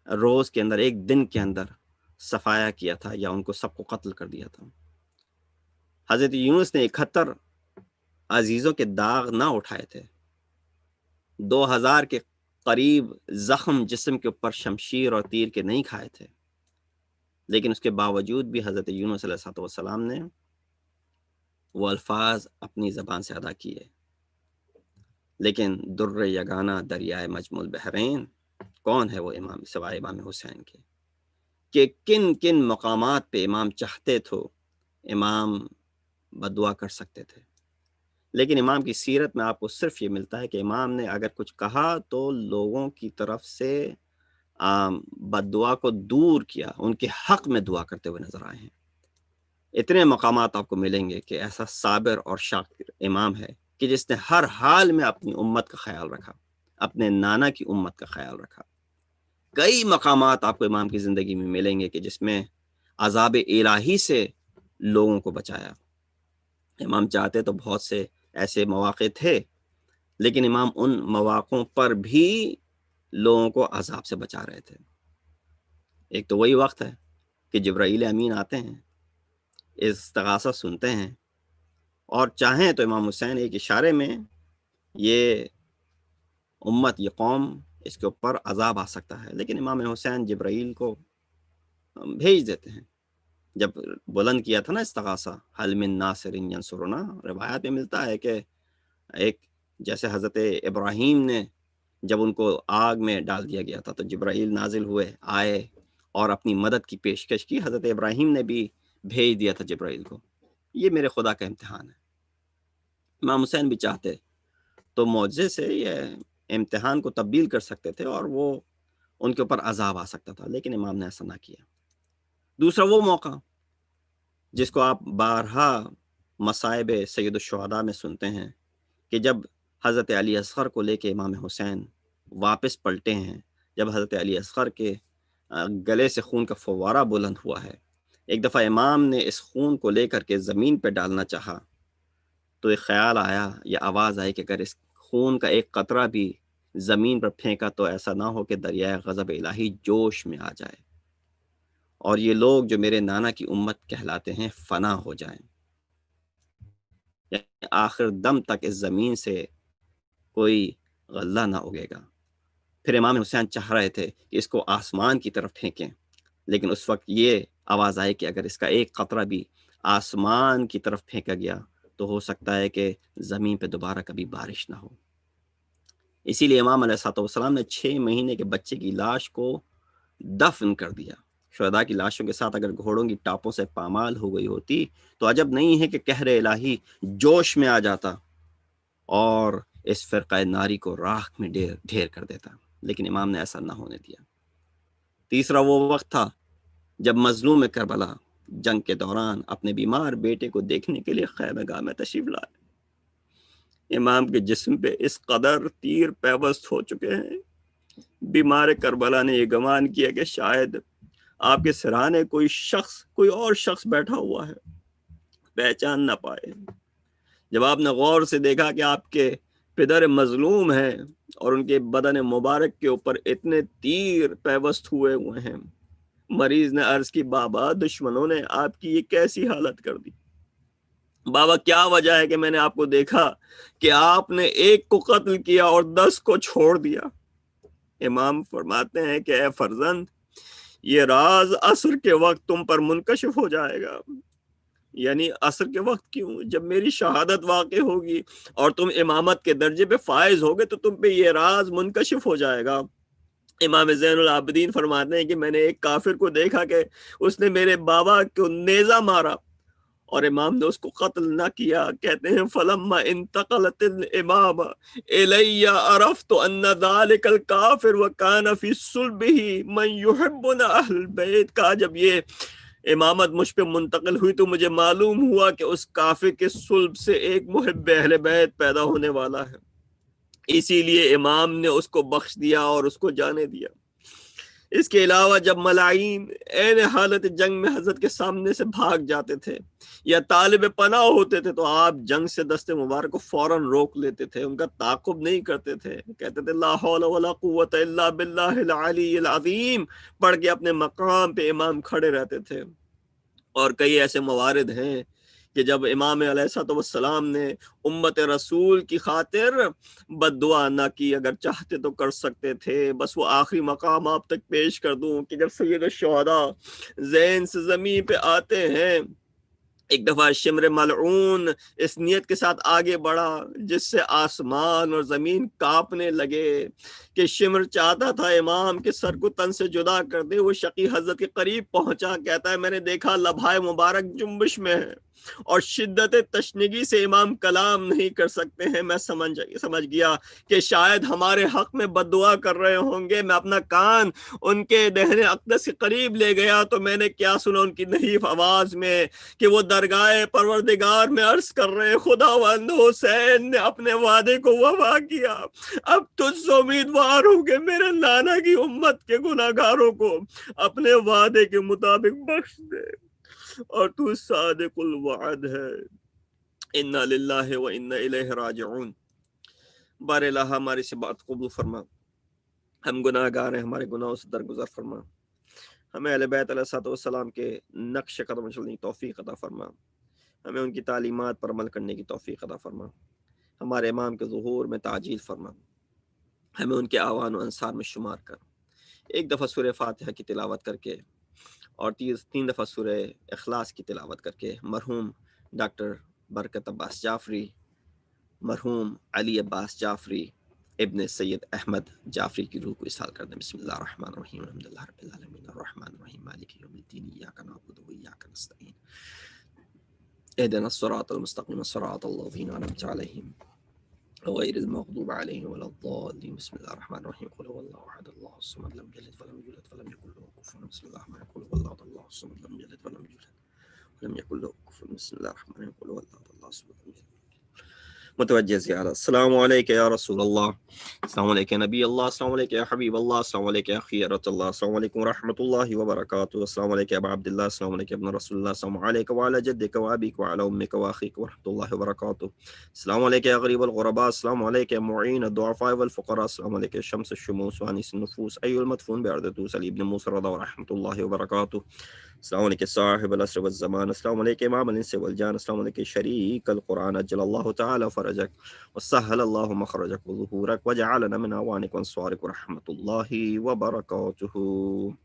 روز کے اندر، ایک دن کے اندر صفایا کیا تھا یا ان کو سب کو قتل کر دیا تھا. حضرت یونس نے 71 عزیزوں کے داغ نہ اٹھائے تھے، 2000 کے قریب زخم جسم کے اوپر شمشیر اور تیر کے نہیں کھائے تھے. لیکن اس کے باوجود بھی حضرت یونس علیہ السلام نے وہ الفاظ اپنی زبان سے ادا کیے، لیکن در یگانہ دریائے مجموع البحرین کون ہے وہ امام سوائے امام حسین کے، کہ کن کن مقامات پہ امام چاہتے تو امام بدعا کر سکتے تھے، لیکن امام کی سیرت میں آپ کو صرف یہ ملتا ہے کہ امام نے اگر کچھ کہا تو لوگوں کی طرف سے بدعا کو دور کیا، ان کے حق میں دعا کرتے ہوئے نظر آئے ہیں۔ اتنے مقامات آپ کو ملیں گے کہ ایسا صابر اور شاکر امام ہے کہ جس نے ہر حال میں اپنی امت کا خیال رکھا، اپنے نانا کی امت کا خیال رکھا۔ کئی مقامات آپ کو امام کی زندگی میں ملیں گے کہ جس میں عذاب الہی سے لوگوں کو بچایا۔ امام چاہتے تو بہت سے ایسے مواقع تھے، لیکن امام ان مواقعوں پر بھی لوگوں کو عذاب سے بچا رہے تھے۔ ایک تو وہی وقت ہے کہ جبرائیل امین آتے ہیں، استغاثہ سنتے ہیں، اور چاہیں تو امام حسین ایک اشارے میں یہ امت، یہ قوم، اس کے اوپر عذاب آ سکتا ہے، لیکن امام حسین جبرائیل کو بھیج دیتے ہیں۔ جب بلند کیا تھا نا استغاثہ، حل من ناصر ینصرنا، روایات میں ملتا ہے کہ ایک جیسے حضرت ابراہیم نے جب ان کو آگ میں ڈال دیا گیا تھا تو جبرائیل نازل ہوئے، آئے اور اپنی مدد کی پیشکش کی، حضرت ابراہیم نے بھی بھیج دیا تھا جبرائیل کو۔ یہ میرے خدا کا امتحان ہے۔ امام حسین بھی چاہتے تو معجزے سے یہ امتحان کو تبدیل کر سکتے تھے اور وہ ان کے اوپر عذاب آ سکتا تھا، لیکن امام نے ایسا نہ کیا۔ دوسرا وہ موقع جس کو آپ بارہا مصائب سید الشہداء میں سنتے ہیں کہ جب حضرت علی اصغر کو لے کے امام حسین واپس پلٹے ہیں، جب حضرت علی اصغر کے گلے سے خون کا فوارہ بلند ہوا ہے، ایک دفعہ امام نے اس خون کو لے کر کے زمین پہ ڈالنا چاہا تو ایک خیال آیا، یہ آواز آئی کہ اگر اس خون کا ایک قطرہ بھی زمین پر پھینکا تو ایسا نہ ہو کہ دریائے غضب الہی جوش میں آ جائے اور یہ لوگ جو میرے نانا کی امت کہلاتے ہیں فنا ہو جائیں، یعنی آخر دم تک اس زمین سے کوئی غلہ نہ اگے گا۔ پھر امام حسین چاہ رہے تھے کہ اس کو آسمان کی طرف پھینکیں، لیکن اس وقت یہ آواز آئی کہ اگر اس کا ایک قطرہ بھی آسمان کی طرف پھینکا گیا تو ہو سکتا ہے کہ زمین پہ دوبارہ کبھی بارش نہ ہو۔ اسی لیے امام علیہ السلام نے 6 مہینے کے بچے کی لاش کو دفن کر دیا۔ شہداء کی لاشوں کے ساتھ اگر گھوڑوں کی ٹاپوں سے پامال ہو گئی ہوتی تو عجب نہیں ہے کہ قہر الہی جوش میں آ جاتا اور اس فرقہ ناری کو راکھ میں ڈھیر کر دیتا، لیکن امام نے ایسا نہ ہونے دیا۔ تیسرا وہ وقت تھا جب مظلوم کربلا جنگ کے دوران اپنے بیمار بیٹے کو دیکھنے کے لیے خیمہ گاہ میں تشریف لائے۔ امام کے جسم پہ اس قدر تیر پیوست ہو چکے ہیں، بیمار کربلا نے یہ گمان کیا کہ شاید آپ کے سرانے کوئی اور شخص بیٹھا ہوا ہے، پہچان نہ پائے۔ جب آپ نے غور سے دیکھا کہ آپ کے پدر مظلوم ہیں اور ان کے بدن مبارک کے اوپر اتنے تیر پیوست ہوئے ہیں، مریض نے عرض کی، بابا دشمنوں نے آپ کی یہ کیسی حالت کر دی؟ بابا کیا وجہ ہے کہ میں نے آپ کو دیکھا کہ آپ نے ایک کو قتل کیا اور 10 کو چھوڑ دیا؟ امام فرماتے ہیں کہ اے فرزند، یہ راز عصر کے وقت تم پر منکشف ہو جائے گا۔ یعنی عصر کے وقت کیوں؟ جب میری شہادت واقع ہوگی اور تم امامت کے درجے پہ فائز ہوگے تو تم پہ یہ راز منکشف ہو جائے گا۔ امام زین العابدین فرماتے ہیں کہ میں نے ایک کافر کو دیکھا کہ اس نے میرے بابا کو نیزہ مارا اور امام نے اس کو قتل نہ کیا۔ کہتے ہیں فلما انتقلت الامام الی عرفت ان ذلك الكافر وكان في صلبه من يحبنا اهل البيت کا جب یہ امامت مجھ پہ منتقل ہوئی تو مجھے معلوم ہوا کہ اس کافر کے صلب سے ایک محب اہل بیت پیدا ہونے والا ہے، اسی لیے امام نے اس کو بخش دیا اور اس کو جانے دیا۔ اس کے علاوہ جب ملائین عین حالت جنگ میں حضرت کے سامنے سے بھاگ جاتے تھے یا طالب پناہ ہوتے تھے تو آپ جنگ سے دست مبارک کو فوراً روک لیتے تھے، ان کا تعاقب نہیں کرتے تھے، کہتے تھے لا حول ولا قوت الا باللہ العلی العظیم پڑھ کے اپنے مقام پہ امام کھڑے رہتے تھے۔ اور کئی ایسے موارد ہیں کہ جب امام علیہ السلام نے امت رسول کی خاطر بد دعا نہ کی، اگر چاہتے تو کر سکتے تھے۔ بس وہ آخری مقام آپ تک پیش کر دوں کہ جب سید الشہداء زین سے زمین پہ آتے ہیں ایک دفعہ شمر ملعون اس نیت کے ساتھ آگے بڑھا جس سے آسمان اور زمین کانپنے لگے کہ شمر چاہتا تھا امام کے سر کو تن سے جدا کر دے. وہ شقی حضرت کے قریب پہنچا، کہتا ہے میں نے دیکھا لبھائے مبارک جنبش میں ہے اور شدت تشنگی سے امام کلام نہیں کر سکتے ہیں. میں سمجھ گیا کہ شاید ہمارے حق میں بد دعا کر رہے ہوں گے. میں اپنا کان ان کے دہن اقدس کے قریب لے گیا تو میں نے کیا سنا ان کی نحیف آواز میں کہ وہ درگاہ پروردگار میں عرض کر رہے خداوند حسین نے اپنے وعدے کو وفا کیا، اب تجھ سے امیدوار ہوں کہ میرے نانا کی امت کے گناہگاروں کو اپنے وعدے کے مطابق بخش دے اور تو صادق الوعد ہے. انا للہ و انا الیہ راجعون. بار الہ ہماری سے بات قبول فرما، ہم گناہ گار ہیں، ہمارے گناہوں سے درگزر فرما، ہمیں اہل بیت علیہ السلام کے نقش قدم چلنے کی توفیق عطا فرما، ہمیں ان کی تعلیمات پر عمل کرنے کی توفیق عطا فرما، ہمارے امام کے ظہور میں تعجیل فرما، ہمیں ان کے اعوان و انصار میں شمار کر. ایک دفعہ سورہ فاتحہ کی تلاوت کر کے اور 3 دفعہ سورہ اخلاص کی تلاوت کر کے مرحوم ڈاکٹر برکت عباس جعفری، مرحوم علی عباس جعفری ابن سید احمد جعفری کی روح کو اصحال کر دیں. بسم اللہ الرحمن الرحیم، الحمدللہ رب العالمین الرحمن الرحیم مالک یوم الدین ایاک نعبد و ایاک نستعین اهدنا الصراط المستقیم صراط الذین انعمت علیہم غیر المغضوب علیہم ولا الضالین. بسم اللہ الرحمن الرحیم قل هو اللہ احد اللہ الصمد لم یلد ولم یولد ولم یکن له کفوا. بسم اللہ الرحمن الرحیم قل هو اللہ اللہ الصمد لم یلد ولم یولد ولم یکن له کفوا. بسم اللہ الرحمن الرحیم قل هو اللہ اللہ الصمد لم یلد. متوجہ زیارہ. السلام علیکم یا رسول اللہ، السلام علیکم نبی اللہ، السلام علیکم یا حبیب اللہ، السلام علیکم یا خیرت اللہ، السلام علیکم ورحمۃ اللہ وبرکاتہ، السلام علیکم ابا عبداللہ، السلام علیکم ابن رسول اللہ، السلام علیکم وعلی جدک وابیک وعلی امک واخیک ورحمۃ اللہ وبرکاتہ، السلام علیکم یا غریب الغرباء، السلام علیکم معین الضعفاء والفقراء، السلام علیکم شمس الشموس وانس النفوس ای المدفون بعرض علی ابن موسی رضا ورحمۃ اللہ وبرکاتہ، السلام علیکم صاحب العصر والزمان، السلام علیکم امام الانس والجان، السلام علیکم شریک القرآن اجل اللہ تعالی فرجک وسهل الله مخرجك وظهورك وجعلنا من أعوانك وانصارك ورحمة الله وبركاته.